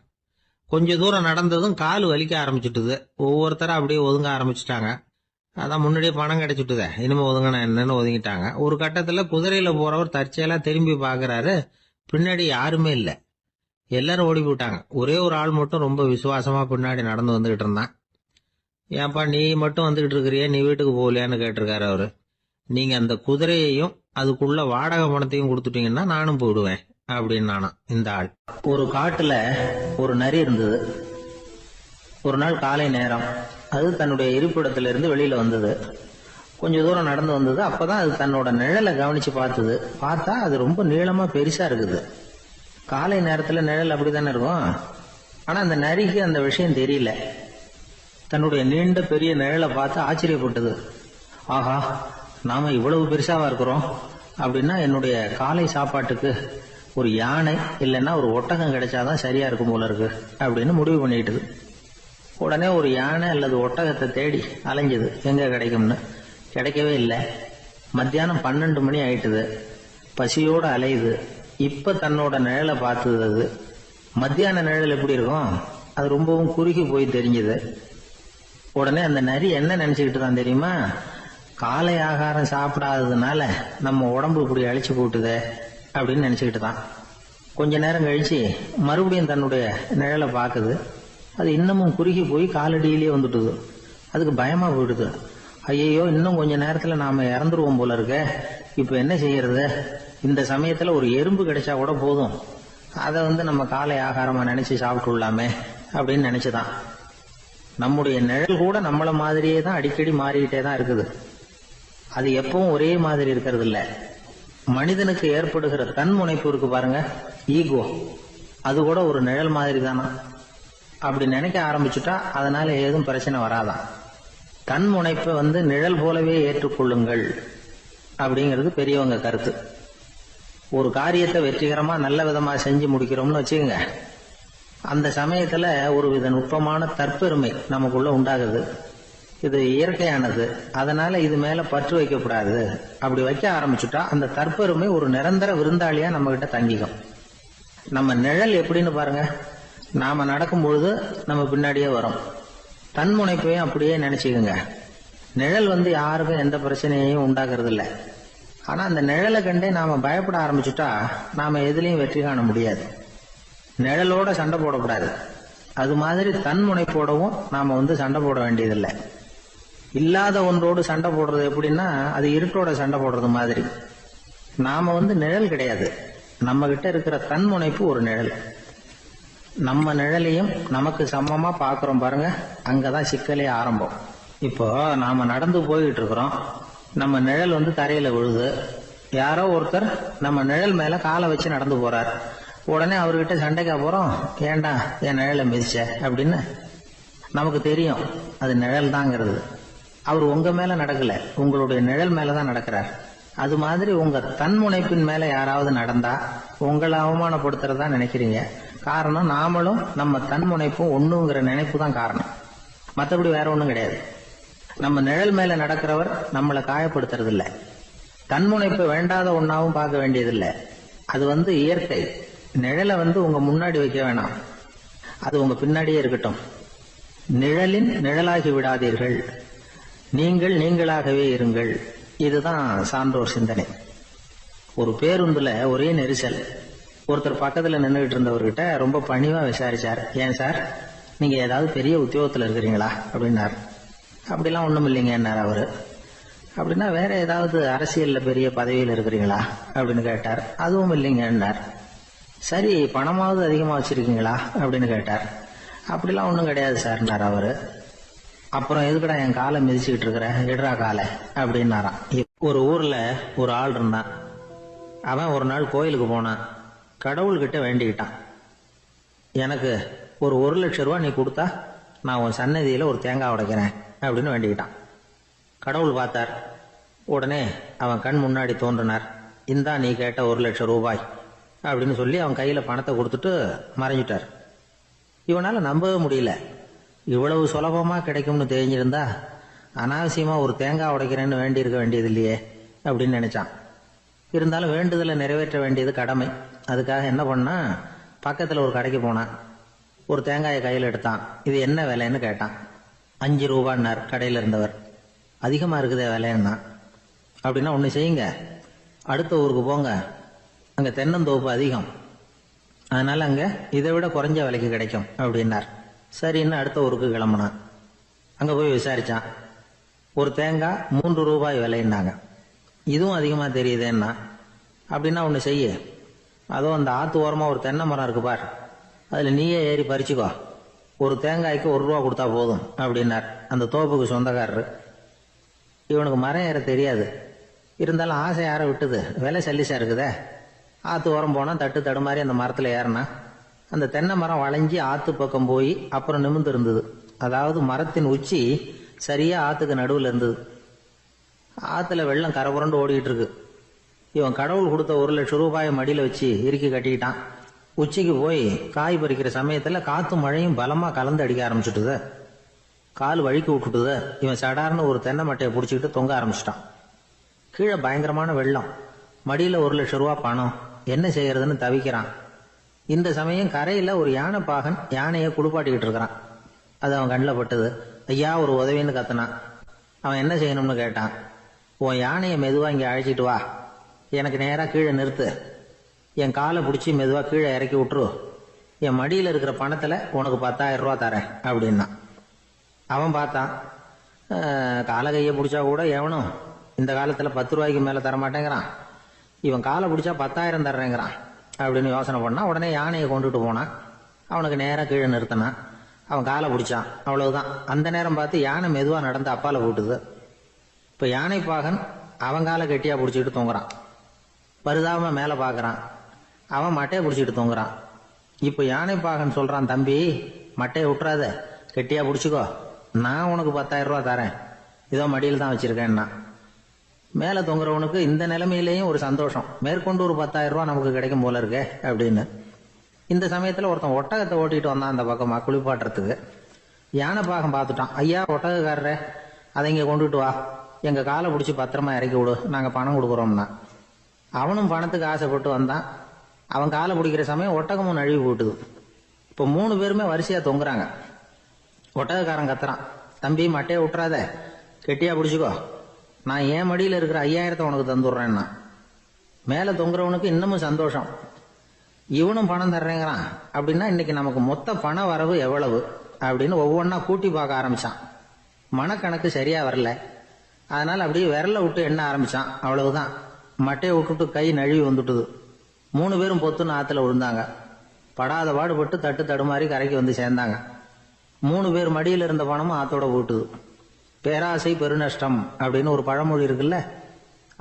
கொஞ்ச தூரம் நடந்ததும் கால் வலிக்க ஆரம்பிச்சுட்டுது. ஒவ்வொருத்தரும் அப்படியே ஒதுங்க ஆரம்பிச்சுட்டாங்க. அதான் முன்னாடியே பணம் கிடைச்சுட்டுதே, இனிமே ஒதுங்கின என்னன்னு ஒதுங்கிட்டாங்க. ஒரு கட்டத்துல குதிரையில போறவர் தற்செயலா திரும்பி பாக்குறாரு, பின்னாடி யாருமே இல்ல. எல்லாரும் ஓடி போயிட்டாங்க. ஒரே ஒரு ஆள் மட்டும் ரொம்ப விசுவாசமா பின்னாடி நடந்து வந்துகிட்டு இருந்தான். ஏன்பா நீ மட்டும் வந்துகிட்டு இருக்கிறியே, நீ வீட்டுக்கு போகலையான்னு கேட்டிருக்காரு அவரு. நீங்க அந்த குதிரையையும் அதுக்குள்ள வாடகை பணத்தையும் கொடுத்துட்டீங்கன்னா நானும் போயிடுவேன் அப்படின்னு நானா இந்த ஆள். ஒரு காட்டுல ஒரு நரி இருந்தது. ஒரு நாள் காலை நேரம் அது தன்னுடைய இருப்பிடத்திலிருந்து வெளியில வந்தது. கொஞ்ச தூரம் நடந்து வந்தது. அப்பதான் அது தன்னோட நிழலை கவனிச்சு பார்த்தது. பார்த்தா அது ரொம்ப நீளமா பெருசா இருக்குது. காலை நேரத்துல நிழல் அப்படித்தானே இருக்கும். ஆனா அந்த நரிக்கு அந்த விஷயம் தெரியல. தன்னுடைய நீண்ட பெரிய நிழலை பார்த்து ஆச்சரியப்பட்டது. ஆஹா, நாம இவ்வளவு பெருசாவா இருக்கிறோம் அப்படின்னா என்னுடைய காலை சாப்பாட்டுக்கு ஒரு யானை இல்லைன்னா ஒரு ஒட்டகம் கிடைச்சாதான் சரியா இருக்கும் போல இருக்கு அப்படின்னு முடிவு பண்ணிட்டுது. உடனே ஒரு யானை அல்லது ஒட்டகத்தை தேடி அலைஞ்சது, எங்க கிடைக்கும்னு. கிடைக்கவே இல்லை. மத்தியானம் 12 மணி ஆயிட்டுது. பசியோட அலையுது. இப்ப தன்னோட நிழலை பார்த்தது. அது மத்தியான நிழல் எப்படி இருக்கும், அது ரொம்பவும் குறுகி போய் தெரிஞ்சது. உடனே அந்த நரி என்ன நினைச்சுக்கிட்டு தான் தெரியுமா, காலை ஆகாரம் சாப்பிடாததுனால நம்ம உடம்பு இப்படி அழிச்சு போட்டுதே அப்படின்னு நினைச்சுக்கிட்டு தான். கொஞ்ச நேரம் கழிச்சு மறுபடியும் தன்னுடைய நிழலை பார்க்குது. அது இன்னமும் குறுகி போய் காலடியிலேயே வந்துட்டுது. அதுக்கு பயமா போயிடுது. ஐயோ, இன்னும் கொஞ்ச நேரத்துல நாம இறந்துருவோம் போல இருக்க. இப்ப என்ன செய்யறது? இந்த சமயத்துல ஒரு எறும்பு கிடைச்சா கூட போதும், அதை நம்ம காலை ஆகாரமா நினைச்சு சாப்பிட்டு விடலாமே அப்படின்னு நினைச்சுதான். நம்முடைய நிழல் கூட நம்மள மாதிரியே தான் அடிக்கடி மாறிக்கிட்டே தான் இருக்குது. அது எப்பவும் ஒரே மாதிரி இருக்கிறது இல்ல. மனிதனுக்கு ஏற்படுகிற தன்முனைப்பு இருக்கு பாருங்க, ஈகோ, அது கூட ஒரு நிழல் மாதிரி தானா. அப்படி நினைக்க ஆரம்பிச்சுட்டா அதனால ஏதும் பிரச்சனை வராதான். தன்முனைப்பை நிழல் போலவே ஏற்றுக்கொள்ளுங்கள் அப்படிங்கிறது பெரியவங்க கருத்து. ஒரு காரியத்தை வெற்றிகரமா நல்ல விதமா செஞ்சு முடிக்கிறோம்னு வச்சுக்கோங்க. அந்த சமயத்துல ஒரு வித நுட்பமான தற்பெருமை நமக்குள்ள உண்டாகுது. இது இயற்கையானது, அதனால இது மேல பற்று வைக்கக்கூடாது. அப்படி வைக்க ஆரம்பிச்சுட்டா அந்த தற்பெருமை ஒரு நிரந்தர விருந்தாளியா நம்ம கிட்ட தங்கிக்கும். நம்ம நிழல் எப்படின்னு பாருங்க, நாம நடக்கும் பொழுது நம்ம பின்னாடியே வரும். தன்முனைப்பையும் அப்படியே நினைச்சுக்குங்க. நிழல் யாருக்கும் எந்த பிரச்சனையையும் உண்டாக்குறது இல்லை. ஆனா அந்த நிழலை கண்டே நாம பயப்பட ஆரம்பிச்சுட்டா நாம எதுலயும் வெற்றி காண முடியாது. நிழலோட சண்டை போடக்கூடாது. அது மாதிரி தன்முனைப்போடவும் நாம சண்டை போட வேண்டியதில்லை. இல்லாத ஒன்றோடு சண்டை போடுறது எப்படின்னா, அது இருட்டோட சண்டை போடுறது மாதிரி. நாம நிழல் கிடையாது. நம்ம கிட்ட இருக்கிற தன்முனைப்பு ஒரு நிழல். நம்ம நிழலையும் நமக்கு சமமா பாக்குறோம் பாருங்க, அங்கதான் சிக்கலே ஆரம்பம். இப்போ நாம நடந்து போயிட்டு இருக்கிறோம். நம்ம நிழல் தரையில விழுது. யாரோ ஒருத்தர் நம்ம நிழல் மேல காலை வச்சு நடந்து போறார். உடனே அவர்கிட்ட சண்டைக்கா போறோம், ஏண்டா என் நிழலை மிதிச்ச அப்படின்னு. நமக்கு தெரியும் அது நிழல் தாங்கிறது. அவர் உங்க மேல நடக்கல, உங்களுடைய நிழல் மேலதான் நடக்கிறார். அது மாதிரி உங்க தன்முனைப்பின் மேல யாராவது நடந்தா உங்களை அவமானப்படுத்துறதா நினைக்கிறீங்க. காரணம், நாமளும் நம்ம தன்முனைப்பும் ஒண்ணுங்கிற நினைப்பு தான் காரணம். மற்றபடி வேற ஒண்ணும் கிடையாது. நம்ம நிழல் மேல நடக்கிறவர் நம்மளை காயப்படுத்துறது இல்ல. தன்முனைப்பை வேண்டாத ஒன்னாவும் பார்க்க வேண்டியதில்லை. அது இயற்கை. நிழலை உங்க முன்னாடி வைக்க வேணாம், அது உங்க பின்னாடியே இருக்கட்டும். நிழலின் நிழலாகி விடாதீர்கள், நீங்கள் நீங்களாகவே இருங்கள். இதுதான் சான்றோர் சிந்தனை. ஒரு பேருந்துல ஒரே நெரிசல். ஒருத்தர் பக்கத்துல நின்றுகிட்டு இருந்தவர்கிட்ட ரொம்ப பணிவா விசாரிச்சார், ஏன் சார் நீங்க ஏதாவது பெரிய உத்தியோகத்துல இருக்கிறீங்களா அப்படின்னார். அப்படிலாம் ஒண்ணும் இல்லைங்கன்னார் அவரு. அப்படின்னா வேற ஏதாவது அரசியல்ல பெரிய பதவியில் இருக்கிறீங்களா அப்படின்னு கேட்டார். அதுவும் இல்லைங்கன்னார். சரி, பணமாவது அதிகமா வச்சிருக்கீங்களா அப்படின்னு கேட்டார். அப்படிலாம் ஒண்ணும் கிடையாது சார்னார் அவரு. அப்புறம் எதுக்கடா என் காலை மிதிச்சுக்கிட்டு இருக்கிற, எடுறா காலை அப்படின்னாராம். ஒரு ஊர்ல ஒரு ஆள் இருந்தான். அவன் ஒரு நாள் கோயிலுக்கு போனான். கடவுள்கிட்ட வேண்டிக்கிட்டான், எனக்கு ஒரு 1,00,000 ரூபாய் நீ கொடுத்தா நான் உன் சன்னதியில ஒரு தேங்காய் உடைக்கிறேன் அப்படின்னு வேண்டிக்கிட்டான். கடவுள் பார்த்தார். உடனே அவன் கண் முன்னாடி தோன்றினார். இந்தா நீ கேட்ட 1,00,000 ரூபாய் அப்படின்னு சொல்லி அவன் கையில பணத்தை கொடுத்துட்டு மறைஞ்சிட்டார். இவனால நம்பவே முடியல. இவ்வளவு சுலபமா கிடைக்கும்னு தெரிஞ்சிருந்தா அனாவசியமா ஒரு தேங்காய் உடைக்கிறேன்னு வேண்டி இருக்க வேண்டியது இல்லையே அப்படின்னு நினைச்சான். இருந்தாலும் வேண்டுதலை நிறைவேற்ற வேண்டியது கடமை. அதுக்காக என்ன பண்ணா, பக்கத்துல ஒரு கடைக்கு போனான். ஒரு தேங்காயை கையில் எடுத்தான். இது என்ன விலைன்னு கேட்டான். 5 ரூபான்னார் கடையில இருந்தவர். அதிகமாக இருக்குதே விலைன்னா. அப்படின்னா ஒன்று செய்யுங்க, அடுத்த ஊருக்கு போங்க, அங்கே தென்னந்தோப்பு அதிகம், அதனால அங்கே இதை விட குறைஞ்ச விலைக்கு கிடைக்கும் அப்படின்னார். சரின்னு அடுத்த ஊருக்கு கிளம்புனான். அங்கே போய் விசாரிச்சான். ஒரு தேங்காய் 3 ரூபாய் விலைன்னாங்க. இதுவும் அதிகமாக தெரியுதேன்னா. அப்படின்னா ஒன்று செய்ய, அதோ அந்த ஆற்று ஓரமாக ஒரு தென்னை மரம் இருக்கு பார், அதில் நீயே ஏறி பறிச்சுக்கோ, ஒரு தேங்காய்க்கு 1 ரூபா கொடுத்தா போதும் அப்படின்னார் அந்த தோப்புக்கு சொந்தக்காரரு. இவனுக்கு மரம் ஏற தெரியாது, இருந்தாலும் ஆசை யார விட்டுது, விலை சல்லிசா இருக்குதே. ஆற்று ஓரம் போனால் தட்டு தடுமாறி அந்த மரத்தில் ஏறினா அந்த தென்னை மரம் வளைஞ்சி ஆற்று பக்கம் போய் அப்புறம் நிமிர்ந்து இருந்தது. அதாவது மரத்தின் உச்சி சரியா ஆற்றுக்கு நடுவில் இருந்தது. ஆற்றுல வெள்ளம் கரை புரண்டு ஓடிட்டு இருக்கு. இவன் கடவுள் கொடுத்த 1 லட்சம் ரூபாயை மடியில் வச்சு இறுக்கி கட்டிக்கிட்டான். உச்சிக்கு போய் காய் பறிக்கிற சமயத்தில் காற்றும் மழையும் பலமாக கலந்து அடிக்க ஆரம்பிச்சுட்டுது. கால் வழுக்கி விட்டுட்டுது. இவன் சடார்னு ஒரு தென்னை மட்டையை பிடிச்சிக்கிட்டு தொங்க ஆரம்பிச்சிட்டான். கீழே பயங்கரமான வெள்ளம், மடியில் 1 லட்சம் ரூபா பணம், என்ன செய்யறதுன்னு தவிக்கிறான். இந்த சமயம் கரையில் ஒரு யானை பாகன் யானையை குளிப்பாட்டிக்கிட்டு இருக்கிறான். அது அவன் கண்ணில் பட்டது. ஐயா ஒரு உதவின்னு கத்துனான். அவன் என்ன செய்யணும்னு கேட்டான். உன் யானையை மெதுவாக இங்கே அழைச்சிட்டு வா, எனக்கு நேராக கீழே நிறுத்து, என் காலை பிடிச்சி மெதுவாக கீழே இறக்கி விட்டுரு, என் மடியில் இருக்கிற பணத்தில் உனக்கு 10,000 ரூபா தரேன் அப்படின்னா. அவன் பார்த்தான், காலை கையை பிடிச்சா கூட எவனும் இந்த காலத்தில் 10 ரூபாய்க்கு மேலே தரமாட்டேங்கிறான், இவன் காலை பிடிச்சா 10,000 தர்றேங்கிறான் அப்படின்னு யோசனை பண்ணான். உடனே யானையை கொண்டுட்டு போனான். அவனுக்கு நேராக கீழே நிறுத்தினான். அவன் காலை பிடிச்சான், அவ்வளவுதான். அந்த நேரம் பார்த்து யானை மெதுவாக நடந்து அப்பால போட்டுது. இப்போ யானை பாகன் அவன் காலை கெட்டியாக பிடிச்சிக்கிட்டு தொங்குறான். பரிதாபமா மேலே பார்க்குறான், அவன் மட்டையை பிடிச்சிக்கிட்டு தொங்குறான். இப்போ யானை பாகன் சொல்கிறான், தம்பி மட்டையை விட்டுறாத, கெட்டியாக பிடிச்சிக்கோ, நான் உனக்கு 10,000 ரூபா தரேன், இதோ மடியில் தான் வச்சிருக்கேன்னா. மேலே தொங்குறவனுக்கு இந்த நிலைமையிலேயும் ஒரு சந்தோஷம், மேற்கொண்டு ஒரு 10,000 ரூபா நமக்கு கிடைக்கும் போல இருக்கே அப்படின்னு. இந்த சமயத்தில் ஒருத்தன் ஒட்டகத்தை ஓட்டிகிட்டு வந்தான் அந்த பக்கமாக குளிப்பாட்டுறதுக்கு. யானை பாகம் பார்த்துட்டான். ஐயா ஒட்டகக்காரரே, அதை இங்கே கொண்டுட்டு வா, எங்கள் காலை பிடிச்சி பத்திரமா இறக்கி விடு, நாங்கள் பணம் கொடுக்குறோம்னா. அவனும் பணத்துக்கு ஆசைப்பட்டு வந்தான். அவன் காலை பிடிக்கிற சமயம் ஒட்டகமும் நழுவி போட்டுது. இப்போ 3 பேருமே வரிசையாக தொங்குறாங்க. ஒட்டகக்காரன் கத்துறான், தம்பி மட்டையை விட்டுறாத, கெட்டியாக பிடிச்சிக்கோ, நான் என் மடியில் இருக்கிற 5,000 உனக்கு தந்துடுறேன்னா. மேலே தொங்குறவனுக்கு இன்னமும் சந்தோஷம், இவனும் பணம் தர்றேங்கிறான் அப்படின்னா இன்னைக்கு நமக்கு மொத்த பண வரவு எவ்வளவு அப்படின்னு ஒவ்வொன்றா கூட்டி பார்க்க ஆரம்பிச்சான். மனக்கணக்கு சரியா வரல, அதனால அப்படியே விரல விட்டு எண்ண ஆரம்பிச்சான். அவ்வளவுதான், மட்டையை விட்டுட்டு கை நழுவி வந்துட்டுது. 3 பேரும் பொத்துன்னு ஆத்துல விழுந்தாங்க. படாத பாடுபட்டு தட்டு தடுமாறி கரைக்கு வந்து சேர்ந்தாங்க. 3 பேர் மடியில் இருந்த பணமும் ஆத்தோட போட்டுது. பேராசை பெருநஷ்டம் அப்படின்னு ஒரு பழமொழி இருக்குல்ல,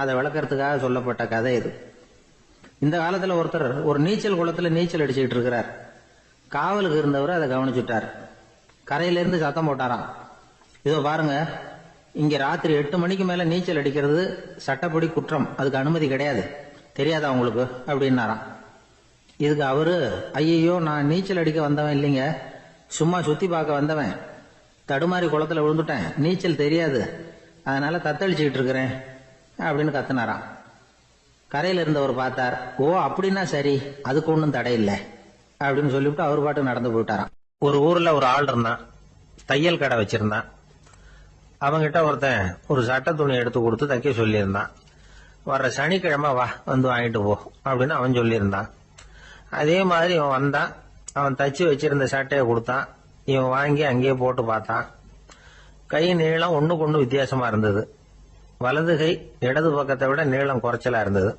அதை விளக்கறதுக்காக சொல்லப்பட்ட கதை இது. இந்த காலத்துல ஒருத்தர் ஒரு நீச்சல் குளத்துல நீச்சல் அடிச்சுக்கிட்டு இருக்கிறார். காவலுக்கு இருந்தவர் அதை கவனிச்சுட்டார். கரையிலேருந்து சத்தம் போட்டாராம், இதோ பாருங்க, இங்க ராத்திரி 8 மணிக்கு மேல நீச்சல் அடிக்கிறது சட்டப்படி குற்றம், அதுக்கு அனுமதி கிடையாது, தெரியாதா உங்களுக்கு அப்படின்னாராம். இதுக்கு அவரு, ஐயோ நான் நீச்சல் அடிக்க வந்தவன் இல்லைங்க, சும்மா சுத்தி பார்க்க வந்தவன், தடுமாறி குளத்துல விழுந்துட்டேன், நீச்சல் தெரியாது, அதனால தத்தளிச்சுக்கிட்டு இருக்கிறேன் அப்படின்னு கத்துனாராம். கரையில இருந்தவர் பார்த்தார், ஓ அப்படின்னா சரி, அதுக்கு ஒன்றும் தடை இல்லை அப்படின்னு சொல்லிவிட்டு அவர் பாட்டுக்கு நடந்து போயிட்டாராம். ஒரு ஊர்ல ஒரு ஆள் இருந்தான், தையல் கடை வச்சிருந்தான். அவங்கிட்ட ஒருத்தன் ஒரு சட்டை துணி எடுத்து கொடுத்து தைக்க சொல்லியிருந்தான். வர்ற சனிக்கிழமை வா வந்து வாங்கிட்டு போ அப்படின்னு அவன் சொல்லியிருந்தான். அதே மாதிரி இவன் வந்தான். அவன் தச்சு வச்சிருந்த சட்டையை கொடுத்தான். இவன் வாங்கி அங்கேயே போட்டு பார்த்தான். கை நீளம் ஒண்ணுக்கு ஒண்ணு வித்தியாசமா இருந்தது. வலது கை இடது பக்கத்தை விட நீளம் குறைச்சலா இருந்தது.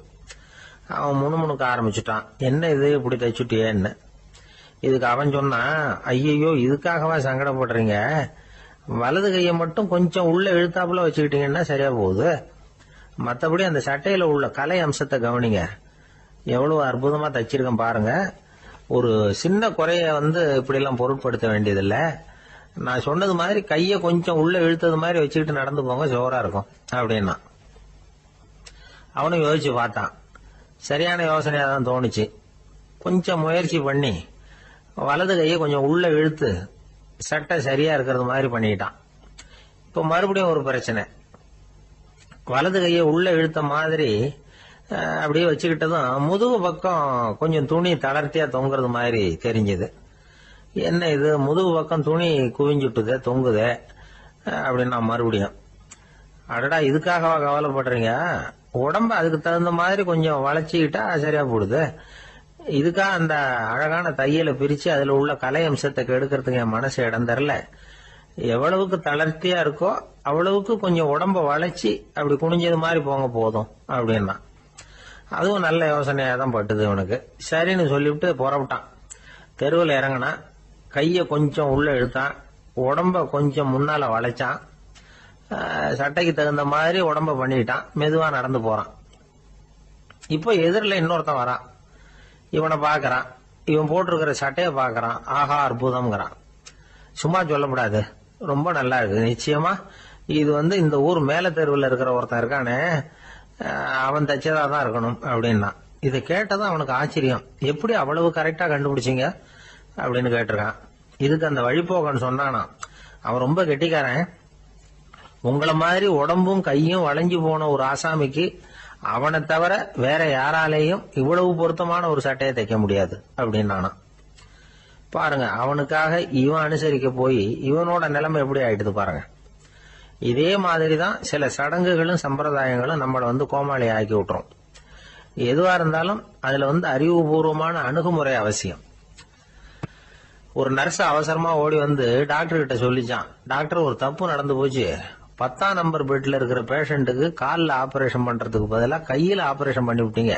அவன் முணுமுணுக்க ஆரம்பிச்சுட்டான், என்ன இது இப்படி தைச்சுட்டியேன்னு. இதுக்கு அவன் சொன்னான், ஐயோ இதுக்காகவா சங்கடப்படுறீங்க, வலது கையை மட்டும் கொஞ்சம் உள்ள இழுத்தாப்புல வச்சுக்கிட்டீங்கன்னா சரியா போகுது, மற்றபடி அந்த சட்டையில உள்ள கலை அம்சத்தை கவனிங்க, எவ்வளவு அற்புதமா தைச்சிருக்கேன் பாருங்க, ஒரு சின்ன குறைய இப்படி எல்லாம் பொருட்படுத்த வேண்டியதில்லை, நான் சொன்னது மாதிரி கையை கொஞ்சம் உள்ள இழுத்தது மாதிரி வச்சுக்கிட்டு நடந்து போங்க, ஜோரா இருக்கும் அப்படின்னா. அவனும் யோசிச்சு பார்த்தான். சரியான யோசனையா தான் தோணுச்சு. கொஞ்சம் முயற்சி பண்ணி வலது கையை கொஞ்சம் உள்ள இழுத்து சட்டை சரியா இருக்கிறது மாதிரி பண்ணிட்டான். இப்ப மறுபடியும் ஒரு பிரச்சனை. வலது கையை உள்ள இழுத்த மாதிரி அப்படியே வச்சுக்கிட்டதும் முதுகு பக்கம் கொஞ்சம் துணி தளர்த்தியா தொங்குறது மாதிரி தெரிஞ்சது. என்ன இது, முதுகு பக்கம் துணி குவிஞ்சுட்டுதே தொங்குதே அப்படின்னா மறுபடியும் அடடா, இதுக்காகவா கவலைப்படுறீங்க? உடம்ப அதுக்கு தகுந்த மாதிரி கொஞ்சம் வளைச்சிக்கிட்டா சரியா போடுது. இதுக்காக அந்த அழகான தையலை பிரிச்சு அதுல உள்ள கலை அம்சத்தை கெடுக்கிறதுக்கு என் மனசு இடம் தரல. எவ்வளவுக்கு தளர்த்தியா இருக்கோ அவ்வளவுக்கு கொஞ்சம் உடம்ப வளைச்சி அப்படி குனிஞ்சது மாதிரி போங்க போதும் அப்படின்னா. அதுவும் நல்ல யோசனையா தான் பட்டுது இவனுக்கு. சரின்னு சொல்லிவிட்டு புறப்பட்டான். தெருவில் இறங்கினா, கைய கொஞ்சம் உள்ள இழுத்தான், உடம்ப கொஞ்சம் முன்னால வளைச்சான், சட்டைக்கு தகுந்த மாதிரி உடம்ப பண்ணிட்டான், மெதுவா நடந்து போறான். இப்போ எதிரில் இன்னொருத்தன் வரான். இவனை பாக்குறான், இவன் போட்டிருக்கிற சட்டைய பாக்குறான். ஆஹா அற்புதம்ங்கிறான். சும்மா சொல்லக்கூடாது, ரொம்ப நல்லா இருக்கு, நிச்சயமா இது இந்த ஊர் மேல தெருவில் இருக்கிற ஒருத்தன் இருக்கானே, அவன் தச்சதா தான் இருக்கணும் அப்படின்னா. இதை கேட்டதான் அவனுக்கு ஆச்சரியம். எப்படி அவ்வளவு கரெக்டா கண்டுபிடிச்சிங்க அப்படின்னு கேட்டிருக்கான். இதுக்கு அந்த வழிபோகன்னு சொன்னானா, அவன் ரொம்ப கெட்டிக்காரன். உங்களை மாதிரி உடம்பும் கையும் வளைஞ்சு போன ஒரு ஆசாமிக்கு அவனை தவிர வேற யாராலேயும் இவ்வளவு பொருத்தமான ஒரு சட்டையை தைக்க முடியாது அப்படின்னானா. பாருங்க, அவனுக்காக இவன் அனுசரிக்க போய் இவனோட நிலைமை எப்படி ஆயிடுது பாருங்க. இதே மாதிரிதான் சில சடங்குகளும் சம்பிரதாயங்களும் நம்மளை கோமாளி ஆக்கி விட்டுரும். எதுவா இருந்தாலும் அதுல அறிவுபூர்வமான அணுகுமுறை அவசியம். ஒரு நர்ஸ் அவசரமா ஓடி டாக்டர் கிட்ட சொல்லிச்சான், டாக்டர் ஒரு தப்பு நடந்து போச்சு, 10ஆம் நம்பர் பெட்ல இருக்கிற பேஷண்ட்டுக்கு காலில் ஆபரேஷன் பண்றதுக்கு பதிலாக கையில ஆபரேஷன் பண்ணி விட்டீங்க.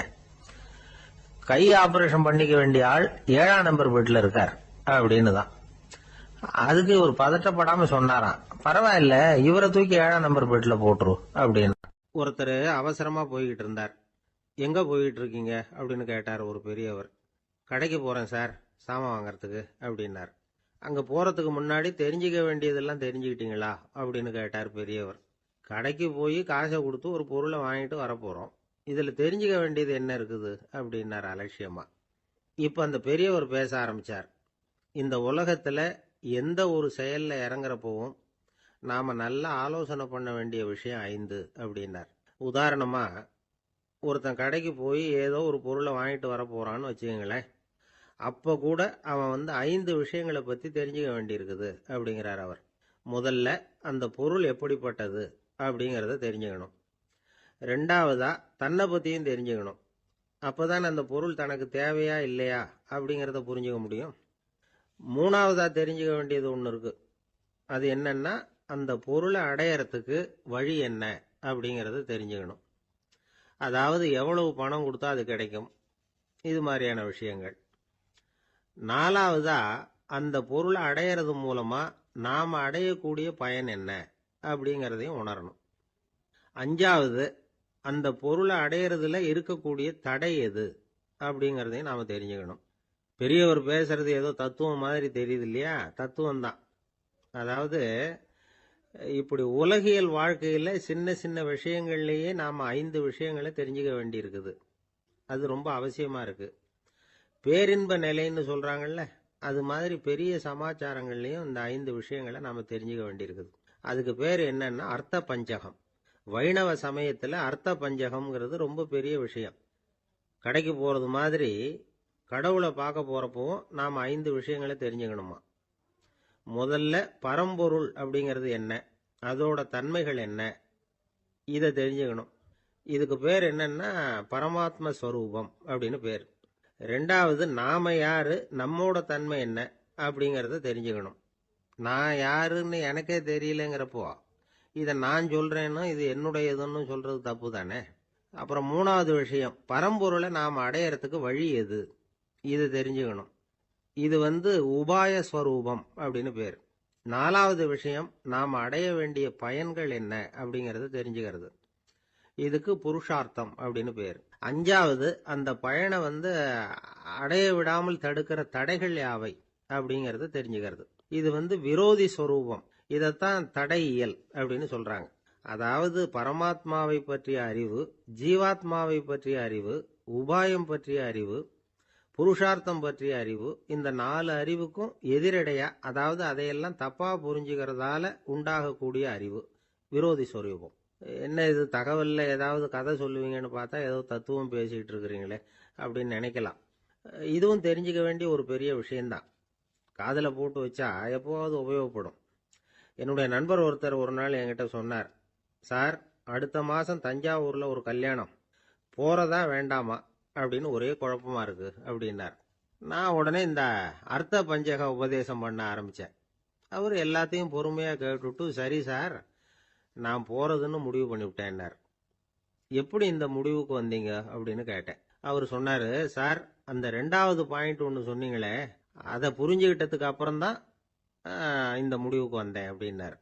கை ஆபரேஷன் பண்ணிக்க வேண்டிய ஆள் 7ஆம் நம்பர் பெட்ல இருக்கார் அப்படின்னு தான். அதுக்கு ஒரு பதட்டப்படாம சொன்னாராம், பரவாயில்ல, இவரை தூக்கி 7ஆம் நம்பர் பெட்ல போட்டுரு அப்படின்னு. ஒருத்தர் அவசரமா போய்கிட்டு இருந்தார். எங்க போயிட்டு இருக்கீங்க அப்படின்னு கேட்டார் ஒரு பெரியவர். கடைக்கு போறேன் சார், சாமான் வாங்கறதுக்கு அப்படின்னார். அங்க போறதுக்கு முன்னாடி தெரிஞ்சுக்க வேண்டியதெல்லாம் தெரிஞ்சுக்கிட்டீங்களா அப்படின்னு கேட்டார் பெரியவர். கடைக்கு போய் காசை கொடுத்து ஒரு பொருளை வாங்கிட்டு வரப்போறோம், இதுல தெரிஞ்சுக்க வேண்டியது என்ன இருக்குது அப்படின்னார் அலட்சியமா. இப்ப அந்த பெரியவர் பேச ஆரம்பிச்சார். இந்த உலகத்துல எந்த ஒரு செயல்ல இறங்குறப்பவும் நாம நல்லா ஆலோசனை பண்ண வேண்டிய விஷயம் 5 அப்படின்னார். உதாரணமா, ஒருத்தன் கடைக்கு போய் ஏதோ ஒரு பொருளை வாங்கிட்டு வர போறான்னு வச்சுக்கங்களேன். அப்ப கூட அவன் 5 விஷயங்களை பத்தி தெரிஞ்சுக்க வேண்டியிருக்குது அப்படிங்கிறார் அவர். முதல்ல அந்த பொருள் எப்படிப்பட்டது அப்படிங்கறத தெரிஞ்சுக்கணும். 2வதா தன்னை பத்தியும் தெரிஞ்சுக்கணும். அப்பதான் அந்த பொருள் தனக்கு தேவையா இல்லையா அப்படிங்கறத புரிஞ்சுக்க முடியும். 3வதா தெரிஞ்சுக்க வேண்டியது ஒண்ணு இருக்கு. அது என்னன்னா, அந்த பொருளை அடையறதுக்கு வழி என்ன அப்படிங்கறத தெரிஞ்சுக்கணும். அதாவது எவ்வளவு பணம் கொடுத்தா அது கிடைக்கும், இது மாதிரியான விஷயங்கள். 4வதா அந்த பொருளை அடையறது மூலமா நாம அடையக்கூடிய பயன் என்ன அப்படிங்கறதையும் உணரணும். 5வது அந்த பொருளை அடையறதுல இருக்கக்கூடிய தடை எது அப்படிங்கறதையும் நாம தெரிஞ்சுக்கணும். பெரியவர் பேசுறது ஏதோ தத்துவம் மாதிரி தெரியுது இல்லையா? தத்துவம் தான். அதாவது இப்படி உலகியல் வாழ்க்கையில சின்ன சின்ன விஷயங்கள்லயே நாம 5 விஷயங்களை தெரிஞ்சுக்க வேண்டி இருக்குது. அது ரொம்ப அவசியமா இருக்கு. பேரின்ப நிலைன்னு சொல்றாங்கல்ல, அது மாதிரி பெரிய சமாச்சாரங்கள்லயும் இந்த 5 விஷயங்களை நாம தெரிஞ்சுக்க வேண்டியிருக்குது. அதுக்கு பேர் என்னன்னா அர்த்த பஞ்சகம். வைணவ சமயத்துல அர்த்த பஞ்சகம்ங்கிறது ரொம்ப பெரிய விஷயம். கடைக்கு போறது மாதிரி கடவுளை பார்க்க போறப்பவும் நாம 5 விஷயங்களை தெரிஞ்சுக்கணுமா. முதல்ல பரம்பொருள் அப்படிங்கிறது என்ன, அதோட தன்மைகள் என்ன, இதை தெரிஞ்சுக்கணும். இதுக்கு பேர் என்னன்னா பரமாத்ம ஸ்வரூபம் அப்படின்னு பேர். 2வது நாம யாரு, நம்மோட தன்மை என்ன அப்படிங்கறத தெரிஞ்சுக்கணும். நான் யாருன்னு எனக்கே தெரியலங்கிறப்போ இதை நான் சொல்றேன்னு இது என்னுடையதுன்னு சொல்றது தப்பு தானே. அப்புறம் 3வது விஷயம், பரம்பொருளை நாம அடையறதுக்கு வழி எது, இது தெரிஞ்சுக்கணும். இது உபாய ஸ்வரூபம் அப்படின்னு பேர். 4வது விஷயம், நாம அடைய வேண்டிய பயன்கள் என்ன அப்படிங்கறது தெரிஞ்சுக்கிறது. இதுக்கு புருஷார்த்தம் அப்படின்னு பேர். 5வது அந்த பயனை அடைய விடாமல் தடுக்கிற தடைகள் யாவை அப்படிங்கறது தெரிஞ்சுக்கிறது. இது விரோதி ஸ்வரூபம். இதத்தான் தடையியல் அப்படின்னு சொல்றாங்க. அதாவது பரமாத்மாவை பற்றிய அறிவு, ஜீவாத்மாவை பற்றிய அறிவு, உபாயம் பற்றிய அறிவு, புருஷார்த்தம் பற்றிய அறிவு, இந்த 4 அறிவுக்கும் எதிரடையா, அதாவது அதையெல்லாம் தப்பா புரிஞ்சுக்கிறதால உண்டாகக்கூடிய அறிவு விரோதி ஸ்வரூபம். என்ன இது தகவல்ல ஏதாவது கதை சொல்லுவீங்கன்னு பார்த்தா ஏதோ தத்துவம் பேசிட்டு இருக்கிறீங்களே அப்படின்னு நினைக்கலாம். இதுவும் தெரிஞ்சுக்க வேண்டிய ஒரு பெரிய விஷயம்தான். காதல போட்டு வச்சா எப்போவாவது உபயோகப்படும். என்னுடைய நண்பர் ஒருத்தர் ஒரு நாள் என்கிட்ட சொன்னார், சார், அடுத்த மாசம் தஞ்சாவூர்ல ஒரு கல்யாணம், போறதா வேண்டாமா அப்படின்னு ஒரே குழப்பமா இருக்கு அப்படின்னார். நான் உடனே இந்த அர்த்த பஞ்சக உபதேசம் பண்ண ஆரம்பிச்சேன். அவர் எல்லாத்தையும் பொறுமையா கேட்டுட்டு, சரி சார், நான் போறதுன்னு முடிவு பண்ணிவிட்டேன்னார். எப்படி இந்த முடிவுக்கு வந்தீங்க அப்படின்னு கேட்டேன். அவர் சொன்னாரு, சார், அந்த 2வது பாயிண்ட் ஒன்று சொன்னீங்களே, அதை புரிஞ்சுக்கிட்டதுக்கு அப்புறம்தான் இந்த முடிவுக்கு வந்தேன் அப்படின்னார்.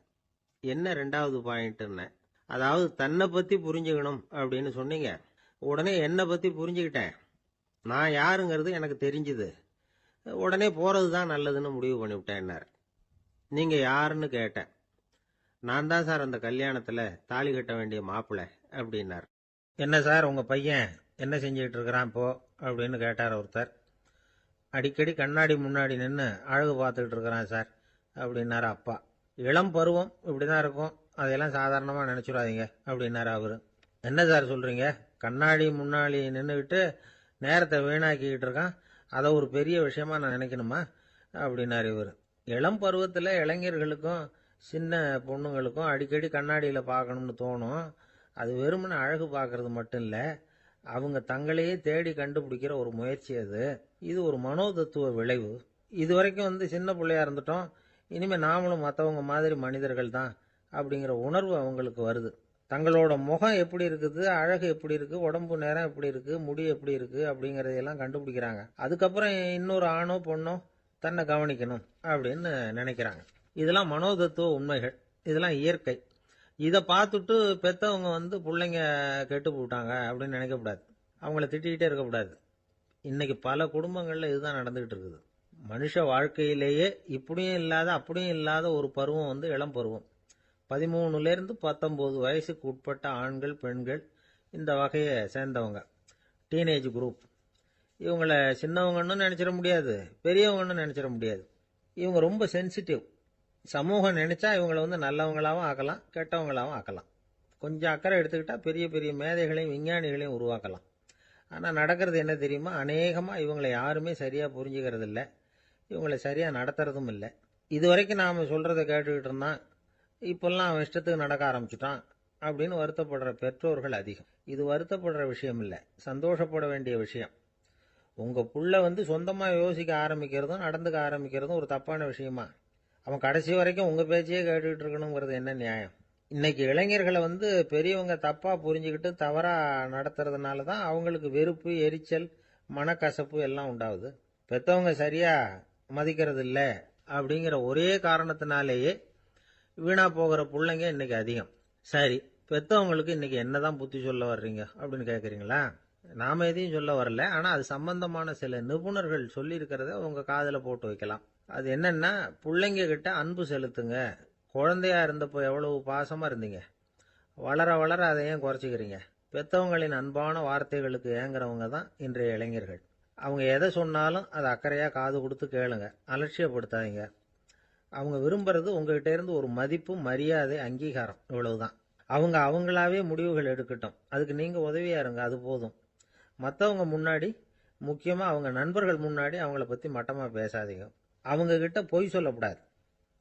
என்ன 2வது பாயிண்ட்னு? அதாவது தன்னை பத்தி புரிஞ்சுக்கணும் அப்படின்னு சொன்னீங்க. உடனே என்னை பத்தி புரிஞ்சுக்கிட்டேன். நான் யாருங்கிறது எனக்கு தெரிஞ்சுது. உடனே போறது தான் நல்லதுன்னு முடிவு பண்ணிவிட்டேன்னார். நீங்க யாருன்னு கேட்டேன். நான் தான் சார் அந்த கல்யாணத்துல தாலி கட்ட வேண்டிய மாப்பிள்ளை அப்படின்னார். என்ன சார், உங்க பையன் என்ன செஞ்சுக்கிட்டு இருக்கிறான் இப்போ அப்படின்னு கேட்டார் ஒருத்தர். அடிக்கடி கண்ணாடி முன்னாடி நின்று அழகு பார்த்துக்கிட்டு இருக்கிறான் சார் அப்படின்னாரு அப்பா. இளம் பருவம் இப்படிதான் இருக்கும், அதையெல்லாம் சாதாரணமா நினைச்சுடாதீங்க அப்படின்னாரு அவரு. என்ன சார் சொல்றீங்க, கண்ணாடி முன்னாடி நின்றுக்கிட்டு நேரத்தை வீணாக்கிக்கிட்டு இருக்கான், அதை ஒரு பெரிய விஷயமா நான் நினைக்கணுமா அப்படின்னாரு இவர். இளம் பருவத்தில் இளைஞர்களுக்கும் சின்ன பொண்ணுங்களுக்கும் அடிக்கடி கண்ணாடியில் பார்க்கணும்னு தோணும். அது வெறுமனே அழகு பார்க்கறது மட்டும் இல்லை, அவங்க தங்களையே தேடி கண்டுபிடிக்கிற ஒரு முயற்சி அது. இது ஒரு மனோதத்துவ விளைவு. இது வரைக்கும் சின்ன பிள்ளையா இருந்துட்டோம், இனிமேல் நாமளும் மற்றவங்க மாதிரி மனிதர்கள் தான் அப்படிங்கிற உணர்வு அவங்களுக்கு வருது. தங்களோட முகம் எப்படி இருக்குது, அழகு எப்படி இருக்கு, உடம்பு நேரம் எப்படி இருக்கு, முடி எப்படி இருக்கு அப்படிங்கறதையெல்லாம் கண்டுபிடிக்கிறாங்க. அதுக்கப்புறம் இன்னொரு ஆணோ பொண்ணோ தன்னை கவனிக்கணும் அப்படின்னு நினைக்கிறாங்க. இதெல்லாம் மனோதத்துவ உண்மைகள், இதெல்லாம் இயற்கை. இதை பார்த்துட்டு பெத்தவங்க பிள்ளைங்க கெட்டு போட்டாங்க அப்படின்னு நினைக்கக்கூடாது, அவங்கள திட்டிகிட்டே இருக்கக்கூடாது. இன்னைக்கு பல குடும்பங்கள்ல இதுதான் நடந்துகிட்டு இருக்குது. மனுஷ வாழ்க்கையிலேயே இப்படியும் இல்லாத அப்படியும் இல்லாத ஒரு பருவம் இளம் பருவம். 13லேருந்து 19 வயசுக்கு உட்பட்ட ஆண்கள் பெண்கள் இந்த வகையை சேர்ந்தவங்க, டீனேஜ் குரூப். இவங்களை சின்னவங்கன்னு நினைச்சிட முடியாது, பெரியவங்கன்னு நினைச்சிட முடியாது. இவங்க ரொம்ப சென்சிட்டிவ். சமூகம் நினைச்சா இவங்களை நல்லவங்களாகவும் ஆக்கலாம், கெட்டவங்களாகவும் ஆக்கலாம். கொஞ்சம் அக்கறை எடுத்துக்கிட்டா பெரிய பெரிய மேதைகளையும் விஞ்ஞானிகளையும் உருவாக்கலாம். ஆனால் நடக்கிறது என்ன தெரியுமா, அநேகமாக இவங்களை யாருமே சரியாக புரிஞ்சுக்கிறது இல்லை, இவங்களை சரியாக நடத்துறதும் இல்லை. இது வரைக்கும் நாம் சொல்கிறத கேட்டுக்கிட்டு இருந்தான், இப்பெல்லாம் அவன் இஷ்டத்துக்கு நடக்க ஆரம்பிச்சுட்டான் அப்படின்னு வருத்தப்படுற பெற்றோர்கள் அதிகம். இது வருத்தப்படுற விஷயம் இல்லை, சந்தோஷப்பட வேண்டிய விஷயம். உங்க புள்ள சொந்தமா யோசிக்க ஆரம்பிக்கிறதும் நடந்துக்க ஆரம்பிக்கிறதும் ஒரு தப்பான விஷயமா? அவன் கடைசி வரைக்கும் உங்க பேச்சையே கேட்டுக்கிட்டு இருக்கணுங்கிறது என்ன நியாயம்? இன்னைக்கு இளைஞர்களை பெரியவங்க தப்பா புரிஞ்சுக்கிட்டு தவறா நடத்துறதுனால தான் அவங்களுக்கு வெறுப்பு, எரிச்சல், மனக்கசப்பு எல்லாம் உண்டாகுது. பெத்தவங்க சரியா மதிக்கிறது இல்லை அப்படிங்கிற ஒரே காரணத்தினாலேயே வீணா போகிற பிள்ளைங்க இன்னைக்கு அதிகம். சரி, பெத்தவங்களுக்கு இன்னைக்கு என்னதான் புத்தி சொல்ல வர்றீங்க அப்படின்னு கேட்குறீங்களா? நாம எதையும் சொல்ல வரல, ஆனா அது சம்பந்தமான சில நிபுணர்கள் சொல்லி இருக்கிறத உங்க காதுல போட்டு வைக்கலாம். அது என்னன்னா, பிள்ளைங்க கிட்ட அன்பு செலுத்துங்க. குழந்தையா இருந்தப்போ எவ்வளவு பாசமா இருந்தீங்க, வளர வளர அதை ஏன் குறைச்சிக்கிறீங்க? பெத்தவங்களின் அன்பான வார்த்தைகளுக்கு ஏங்குறவங்க தான் இன்றைய இளைஞர்கள். அவங்க எதை சொன்னாலும் அதை அக்கறையா காது கொடுத்து கேளுங்க, அலட்சியப்படுத்தாதீங்க. அவங்க விரும்புறது உங்ககிட்ட இருந்து ஒரு மதிப்பு, மரியாதை, அங்கீகாரம், இவ்வளவுதான். அவங்க அவங்களாவே முடிவுகள் எடுக்கட்டும், அதுக்கு நீங்க உதவியா இருங்க, அது போதும். மற்றவங்க முன்னாடி, முக்கியமா அவங்க நண்பர்கள் முன்னாடி அவங்கள பத்தி மட்டமா பேசாதீங்க. அவங்க கிட்ட பொய் சொல்லக்கூடாது.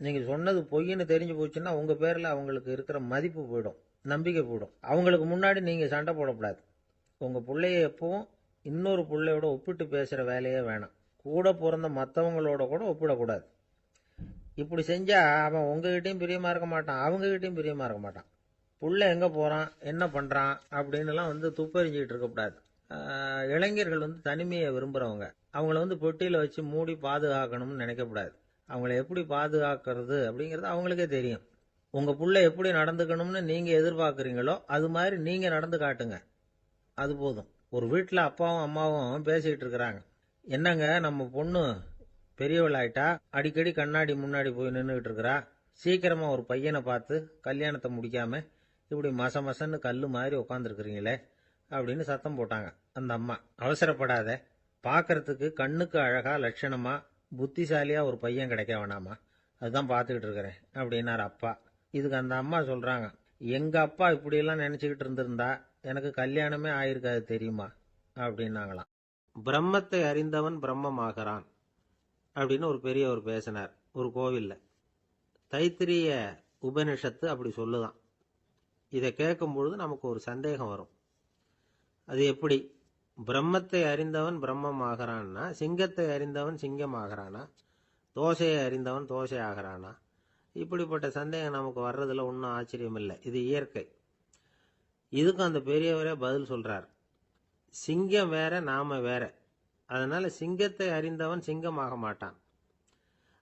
நீங்க சொன்னது பொய்ன்னு தெரிஞ்சு போச்சுன்னா உங்க பேர்ல அவங்களுக்கு இருக்கிற மதிப்பு போயிடும், நம்பிக்கை போயிடும். அவங்களுக்கு முன்னாடி நீங்க சண்டை போடக்கூடாது. உங்க பிள்ளைய எப்பவும் இன்னொரு பிள்ளையோட ஒப்பிட்டு பேசுற வேலையே வேணாம். கூட பிறந்த மற்றவங்களோட கூட ஒப்பிடக்கூடாது. இப்படி செஞ்சா அவன் உங்ககிட்டயும் பிரியமா இருக்க மாட்டான், அவங்க கிட்டயும் பிரியமா இருக்க மாட்டான். புள்ள எங்க போறான், என்ன பண்றான் அப்படின்னு எல்லாம் துப்பறிஞ்சுக்கிட்டு இருக்கக்கூடாது. இளைஞர்கள் தனிமையை விரும்புறவங்க. அவங்கள பெட்டியில வச்சு மூடி பாதுகாக்கணும்னு நினைக்கக்கூடாது. அவங்கள எப்படி பாதுகாக்கிறது அப்படிங்கிறது அவங்களுக்கே தெரியும். உங்க புள்ள எப்படி நடந்துக்கணும்னு நீங்க எதிர்பார்க்குறீங்களோ அது மாதிரி நீங்க நடந்து காட்டுங்க, அது போதும். ஒரு வீட்டுல அப்பாவும் அம்மாவும் பேசிக்கிட்டு இருக்கிறாங்க. என்னங்க, நம்ம பொண்ணு பெரியவளாயிட்டா, அடிக்கடி கண்ணாடி முன்னாடி போய் நின்றுகிட்டு இருக்கிறா, சீக்கிரமா ஒரு பையனை பார்த்து கல்யாணத்தை முடிக்காம இப்படி மசன்னு கல்லு மாதிரி உட்காந்துருக்குறீங்களே அப்படின்னு சத்தம் போட்டாங்க. அந்த அம்மா, அவசரப்படாத, பார்க்கறதுக்கு கண்ணுக்கு அழகா லட்சணமா புத்திசாலியா ஒரு பையன் கிடைக்க வேணாமா, அதுதான் பார்த்துக்கிட்டு இருக்கிறேன் அப்படின்னாரு அப்பா. இதுக்கு அந்த அம்மா சொல்றாங்க, எங்க அப்பா இப்படியெல்லாம் நினைச்சுக்கிட்டு இருந்திருந்தா எனக்கு கல்யாணமே ஆயிருக்காது தெரியுமா அப்படின்னாங்களாம். பிரம்மத்தை அறிந்தவன் பிரம்மமாகிறான் அப்படின்னு ஒரு பெரியவர் பேசினார் ஒரு கோவில்ல. தைத்திரிய உபனிஷத்து அப்படி சொல்லுதான். இதை கேட்கும் பொழுது நமக்கு ஒரு சந்தேகம் வரும். அது எப்படி? பிரம்மத்தை அறிந்தவன் பிரம்மம் ஆகிறான்னா, சிங்கத்தை அறிந்தவன் சிங்கம் ஆகிறானா, தோசையை அறிந்தவன் தோசை ஆகிறானா? இப்படிப்பட்ட சந்தேகம் நமக்கு வர்றதுல ஒன்றும் ஆச்சரியம் இல்லை. இது இயற்கை. இதுக்கும் அந்த பெரியவரே பதில் சொல்றார். சிங்கம் வேற, நாம வேற. அதனால சிங்கத்தை அறிந்தவன் சிங்கம் ஆக மாட்டான்.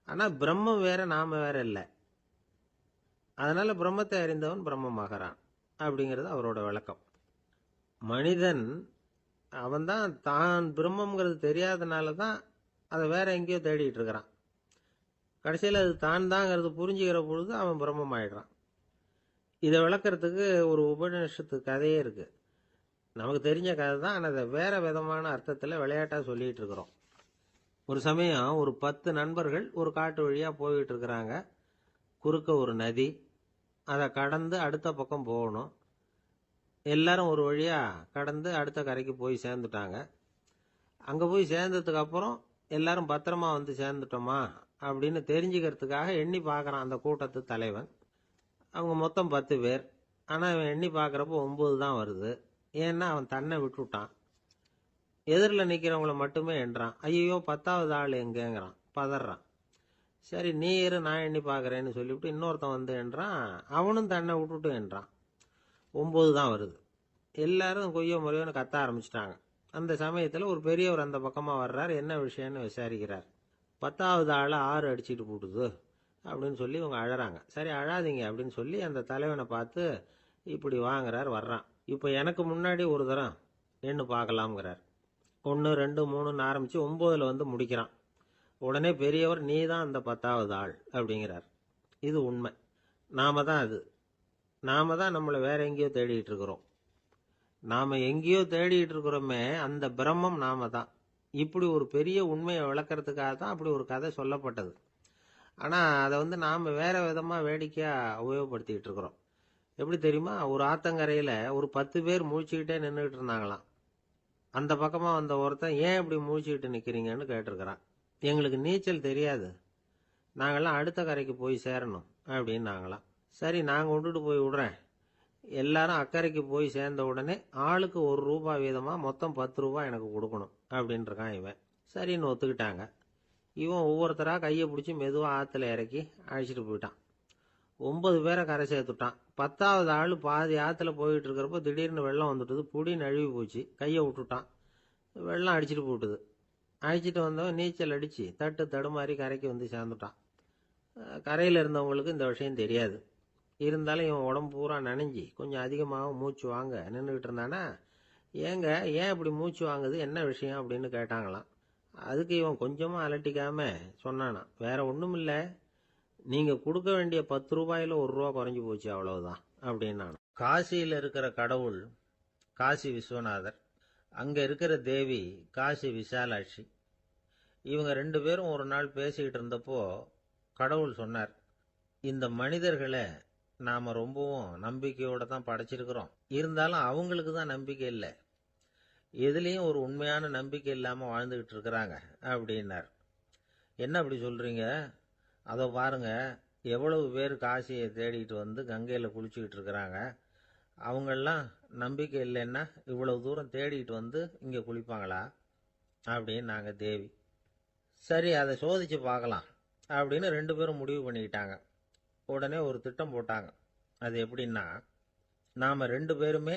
ஆனா பிரம்மம் வேற, நாம வேற இல்லை. அதனால பிரம்மத்தை அறிந்தவன் பிரம்மம் ஆகிறான் அப்படிங்கிறது அவரோட விளக்கம். மனிதன் அவன்தான் தான் பிரம்மங்கிறது தெரியாதனால தான் அதை வேற எங்கேயோ தேடிட்டு இருக்கிறான். கடைசியில் அது தான் தாங்கிறது புரிஞ்சுக்கிற பொழுது அவன் பிரம்மம் ஆயிடுறான். இதை விளக்கறதுக்கு ஒரு உபநிஷத்து கதையே இருக்கு. நமக்கு தெரிஞ்ச கதை தான், ஆனால் அதை வேற விதமான அர்த்தத்தில் விளையாட்டா சொல்லிட்டு இருக்கிறோம். ஒரு சமயம் ஒரு 10 நண்பர்கள் ஒரு காட்டு வழியா போயிட்டு இருக்கிறாங்க. குறுக்க ஒரு நதி, அதை கடந்து அடுத்த பக்கம் போகணும். எல்லாரும் ஒரு வழியா கடந்து அடுத்த கரைக்கு போய் சேர்ந்துட்டாங்க. அங்க போய் சேர்ந்ததுக்கு அப்புறம் எல்லாரும் பத்திரமா வந்து சேர்ந்துட்டோமா அப்படின்னு தெரிஞ்சுக்கிறதுக்காக எண்ணி பார்க்கறான் அந்த கூட்டத்து தலைவன். அவங்க மொத்தம் 10 பேர். ஆனா இவன் எண்ணி பார்க்கறப்போ 9 தான் வருது. ஏன்னா அவன் தன்னை விட்டுட்டான். எதிரில் நிக்கிறவங்கள மட்டுமே எண்றான். ஐயோ 10வது ஆள் எங்கேங்கிறான், பதறான். சரி நீ இரு, நான் எண்ணி பார்க்கறேன்னு சொல்லிவிட்டு இன்னொருத்தன் வந்து என்றான். அவனும் தன்னை விட்டுட்டு என்றான். 9 தான் வருது. எல்லாரும் கொய்யோ முறையோன்னு கத்த ஆரம்பிச்சிட்டாங்க. அந்த சமயத்தில் ஒரு பெரியவர் அந்த பக்கமாக வர்றார். என்ன விஷயம்னு விசாரிக்கிறார். 10வது ஆளை 6 அடிச்சுட்டு போட்டுது அப்படின்னு சொல்லி இவங்க அழறாங்க. சரி அழாதீங்க அப்படின்னு சொல்லி அந்த தலைவனை பார்த்து இப்படி வாங்குறார். வர்றான். இப்போ எனக்கு முன்னாடி ஒரு தரம் எண்ணு பார்க்கலாம்ங்கிறார். 1 2 3ன்னு ஆரம்பிச்சு 9ல் வந்து முடிக்கிறான். உடனே பெரியவர் நீ தான் அந்த 10வது ஆள் அப்படிங்கிறார். இது உண்மை. நாம தான் அது. நாம தான் நம்மளை வேற எங்கேயோ தேடிட்டு இருக்கிறோம். நாம எங்கேயோ தேடிட்டு இருக்கிறோமே, அந்த பிரம்மம் நாம தான். இப்படி ஒரு பெரிய உண்மையை விளக்கறதுக்காக தான் அப்படி ஒரு கதை சொல்லப்பட்டது. ஆனா அதை நாம வேற விதமா வேடிக்கையா உபயோகப்படுத்திட்டு இருக்கிறோம். எப்படி தெரியுமா? ஒரு ஆத்தங்கரையில ஒரு 10 பேர் முழிச்சுக்கிட்டே நின்றுட்டு இருந்தாங்களாம். அந்த பக்கமா வந்த ஒருத்தன் ஏன் இப்படி முழிச்சுக்கிட்டு நிக்கிறீங்கன்னு கேட்டிருக்கிறான். எங்களுக்கு நீச்சல் தெரியாது, நாங்கெல்லாம் அடுத்த கரைக்கு போய் சேரணும் அப்படின்னு நாங்களாம். சரி நான் கொண்டுட்டு போய் விடுறேன். எல்லாரும் அக்கறைக்கு போய் சேர்ந்த உடனே ஆளுக்கு ₹1 வீதமா மொத்தம் ₹10 எனக்கு கொடுக்கணும் அப்படின்னு இருக்கான் இவன். சரின்னு ஒத்துக்கிட்டாங்க. இவன் ஒவ்வொருத்தரா கையை பிடிச்சி மெதுவா ஆத்துல இறக்கி அழைச்சிட்டு போயிட்டான். 9 பேரை கரை சேர்த்துட்டான். 10வது ஆள் பாதி ஆத்துல போயிட்டு இருக்கிறப்போ திடீர்னு வெள்ளம் வந்துட்டுது. புடி நழுவி போச்சு. கையை விட்டுட்டான். வெள்ளம் அடிச்சிட்டு போட்டுது. அழைச்சிட்டு வந்தவன் நீச்சல் அடிச்சு தட்டு தடுமாறி கரைக்கு வந்து சேர்ந்துட்டான். கரையில் இருந்தவங்களுக்கு இந்த விஷயம் தெரியாது. இருந்தாலும் இவன் உடம்பு பூரா நனைஞ்சி கொஞ்சம் அதிகமாக மூச்சு வாங்க நின்றுக்கிட்டு இருந்தானா, ஏங்க ஏன் இப்படி மூச்சு வாங்குது, என்ன விஷயம் அப்படின்னு கேட்டாங்களாம். அதுக்கு இவன் கொஞ்சமா அலட்டிக்காம சொன்னானா, வேற ஒன்றும் இல்லை, நீங்க கொடுக்க வேண்டிய ₹10ல் ₹1 குறைஞ்சி போச்சு அவ்வளவுதான் அப்படின்னு. காசியில் இருக்கிற கடவுள் காசி விஸ்வநாதர், அங்க இருக்கிற தேவி காசி விசாலாட்சி. இவங்க 2 பேரும் ஒரு நாள் பேசிக்கிட்டு இருந்தப்போ கடவுள் சொன்னார், இந்த மனிதர்களை நாம ரொம்பவும் நம்பிக்கையோட தான் படைச்சிருக்கிறோம். இருந்தாலும் அவங்களுக்கு தான் நம்பிக்கை இல்லை, எதுலேயும் ஒரு உண்மையான நம்பிக்கை இல்லாம வாழ்ந்துகிட்டு இருக்கிறாங்க அப்படின்னார். என்ன அப்படி சொல்றீங்க? அதை பாருங்க, எவ்வளவு பேர் காசியை தேடிட்டு வந்து கங்கையில குளிச்சுக்கிட்டு இருக்கிறாங்க. அவங்கெல்லாம் நம்பிக்கை இல்லைன்னா இவ்வளவு தூரம் தேடிட்டு வந்து இங்க குளிப்பாங்களா அப்படின்னு நாங்க தேவி. சரி அதை சோதிச்சு பார்க்கலாம் அப்படின்னு 2 பேரும் முடிவு பண்ணிக்கிட்டாங்க. உடனே ஒரு திட்டம் போட்டாங்க. அது எப்படின்னா, நாம 2 பேருமே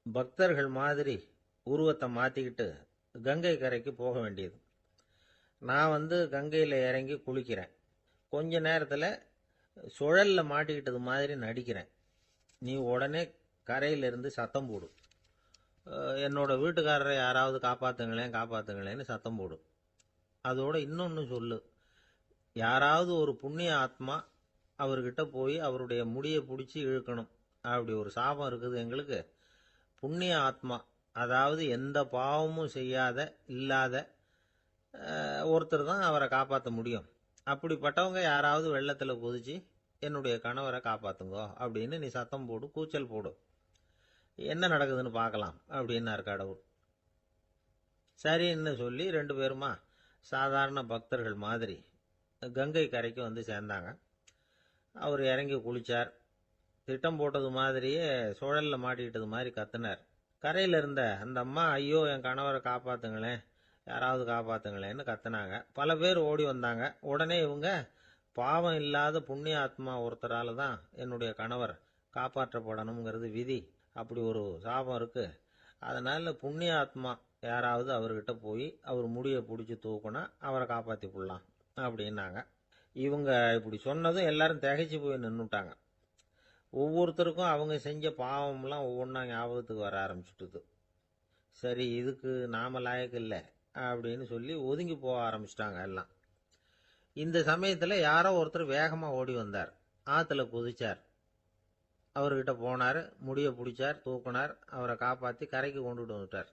பக்தர்கள் மாதிரி உருவத்தை மாத்திக்கிட்டு கங்கை கரைக்கு போக வேண்டியது. நான் கங்கையில இறங்கி குளிக்கிறேன். கொஞ்ச நேரத்துல சுழல்ல மாட்டிக்கிட்டது மாதிரி நடிக்கிறேன். நீ உடனே கரையிலிருந்து சத்தம் போடு, என்னோட வீட்டுக்காரரை யாராவது காப்பாத்துங்களேன் காப்பாத்துங்களேன்னு சத்தம் போடு. அதோட இன்னொன்னு சொல்லு, யாராவது ஒரு புண்ணிய ஆத்மா அவர்கிட்ட போய் அவருடைய முடியை பிடிச்சி இழுக்கணும். அப்படி ஒரு சாபம் இருக்குது எங்களுக்கு. புண்ணிய ஆத்மா, அதாவது எந்த பாவமும் செய்யாத இல்லாத ஒருத்தர் தான் அவரை காப்பாற்ற முடியும். அப்படிப்பட்டவங்க யாராவது வெள்ளத்துல குதிச்சு என்னுடைய கணவரை காப்பாத்துங்கோ அப்படின்னு நீ சத்தம் போடு, கூச்சல் போடு, என்ன நடக்குதுன்னு பார்க்கலாம் அப்படின்னார் கடவுள். சரின்னு சொல்லி 2 பேருமா சாதாரண பக்தர்கள் மாதிரி கங்கை கரைக்கு வந்து சேர்ந்தாங்க. அவர் இறங்கி குளிச்சார். திட்டம் போட்டது மாதிரியே சுழல்ல மாட்டிக்கிட்டது மாதிரி கத்துனார். கரையில இருந்த அந்த அம்மா, ஐயோ என் கணவரை காப்பாத்துங்களேன், யாராவது காப்பாத்துங்களேன்னு கத்துனாங்க. பல பேர் ஓடி வந்தாங்க. உடனே இவங்க, பாவம் இல்லாத புண்ணிய ஆத்மா ஒருத்தரால தான் என்னுடைய கணவர் காப்பாற்றப்படணுங்கிறது விதி, அப்படி ஒரு சாபம் இருக்கு, அதனால புண்ணிய ஆத்மா யாராவது அவர்கிட்ட போய் அவர் முடியை பிடிச்சி தூக்குனா அவரை காப்பாத்தி போடலாம் அப்படின்னாங்க. இவங்க இப்படி சொன்னதும் எல்லாரும் திகைச்சு போய் நின்னுட்டாங்க. ஒவ்வொருத்தருக்கும் அவங்க செஞ்ச பாவம்லாம் ஒவ்வொன்றா ஞாபகத்துக்கு வர ஆரம்பிச்சுட்டுது. சரி, இதுக்கு நாம லாயக்கு இல்லை அப்படின்னு சொல்லி ஒதுங்கி போக ஆரம்பிச்சிட்டாங்க எல்லாம். இந்த சமயத்துல யாரோ ஒருத்தர் வேகமா ஓடி வந்தார். ஆத்துல குதிச்சார். அவர்கிட்ட போனார், முடிய பிடிச்சார், தூக்குனார், அவரை காப்பாத்தி கரைக்கு கொண்டுட்டு வந்துட்டார்.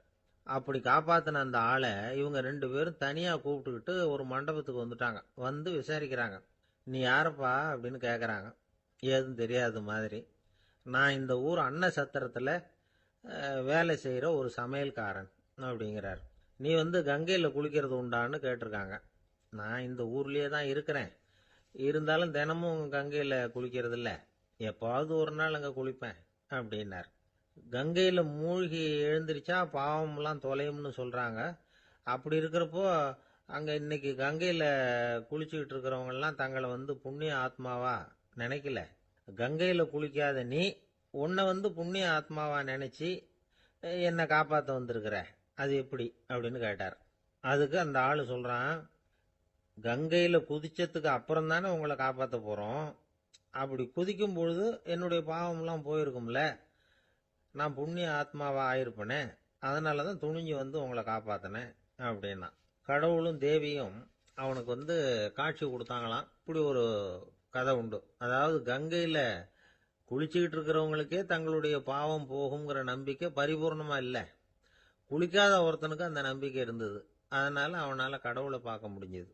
அப்படி காப்பாத்தின அந்த ஆளை இவங்க 2 பேரும் தனியா கூப்பிட்டுக்கிட்டு ஒரு மண்டபத்துக்கு வந்துட்டாங்க. வந்து விசாரிக்கிறாங்க. நீ யாரப்பா அப்படின்னு கேக்குறாங்க. ஏதும் தெரியாத மாதிரி. நான் இந்த ஊர் அன்ன சத்திரத்துல வேலை செய்யற ஒரு சமையல்காரன் அப்படிங்கிறார். நீ வந்து கங்கையில குளிக்கிறது உண்டான்னு கேட்டிருக்காங்க. நான் இந்த ஊர்லயே தான் இருக்கிறேன், இருந்தாலும் தினமும் கங்கையில குளிக்கிறது இல்ல, எப்பாவது ஒரு நாள் அங்க குளிப்பேன் அப்படின்னார். கங்கையில மூழ்கி எழுந்திருச்சா பாவம்லாம் தொலையும்னு சொல்றாங்க. அப்படி இருக்கிறப்போ அங்க இன்னைக்கு கங்கையில குளிச்சுக்கிட்டு இருக்கிறவங்க எல்லாம் தங்களை வந்து புண்ணிய ஆத்மாவா நினைக்கல. கங்கையில குளிக்காத நீ உன்னை வந்து புண்ணிய ஆத்மாவா நினைச்சு என்னை காப்பாத்த வந்திருக்கிற, அது எப்படி அப்படின்னு கேட்டார். அதுக்கு அந்த ஆளு சொல்றான், கங்கையில குதிச்சதுக்கு அப்புறம் தானே உங்களை காப்பாத்த போறோம், அப்படி குதிக்கும் பொழுது என்னுடைய பாவம்லாம் போயிருக்கும்ல, நான் புண்ணிய ஆத்மாவா ஆயிருப்பனே, அதனாலதான் துணிஞ்சு வந்து உங்களை காப்பாத்தினேன் அப்படின்னா. கடவுளும் தேவியும் அவனுக்கு வந்து காட்சி கொடுத்தாங்களாம். இப்படி ஒரு கதை உண்டு. அதாவது கங்கையில குளிச்சுக்கிட்டு இருக்கிறவங்களுக்கே தங்களுடைய பாவம் போகுங்கிற நம்பிக்கை பரிபூர்ணமா இல்லை, குளிக்காத ஒருத்தனுக்கு அந்த நம்பிக்கை இருந்தது. அதனால அவனால கடவுளை பார்க்க முடிஞ்சது.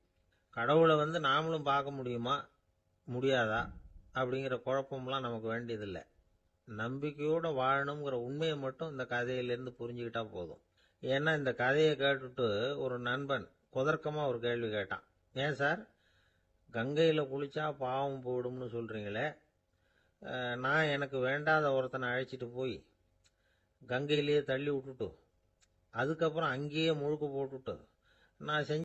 கடவுளை வந்து நாமளும் பார்க்க முடியுமா முடியாதா அப்படிங்கிற குழப்பம்லாம் நமக்கு வேண்டியதில்லை. நம்பிக்கையோட வாழணுங்கிற உண்மையை மட்டும் இந்த கதையிலிருந்து புரிஞ்சுக்கிட்டா போதும். ஏன்னா இந்த கதையை கேட்டுட்டு ஒரு நண்பன் குதர்க்கமா ஒரு கேள்வி கேட்டான். ஏன் சார், கங்கையில குளிச்சா பாவம் போயிடும்னு சொல்றீங்களே, நான் எனக்கு வேண்டாத ஒருத்தனை அழைச்சிட்டு போய் கங்கையிலேயே தள்ளி விட்டுட்டு அதுக்கப்புறம் அங்கேயே முழுக்க போட்டுட்டு நான் செஞ்ச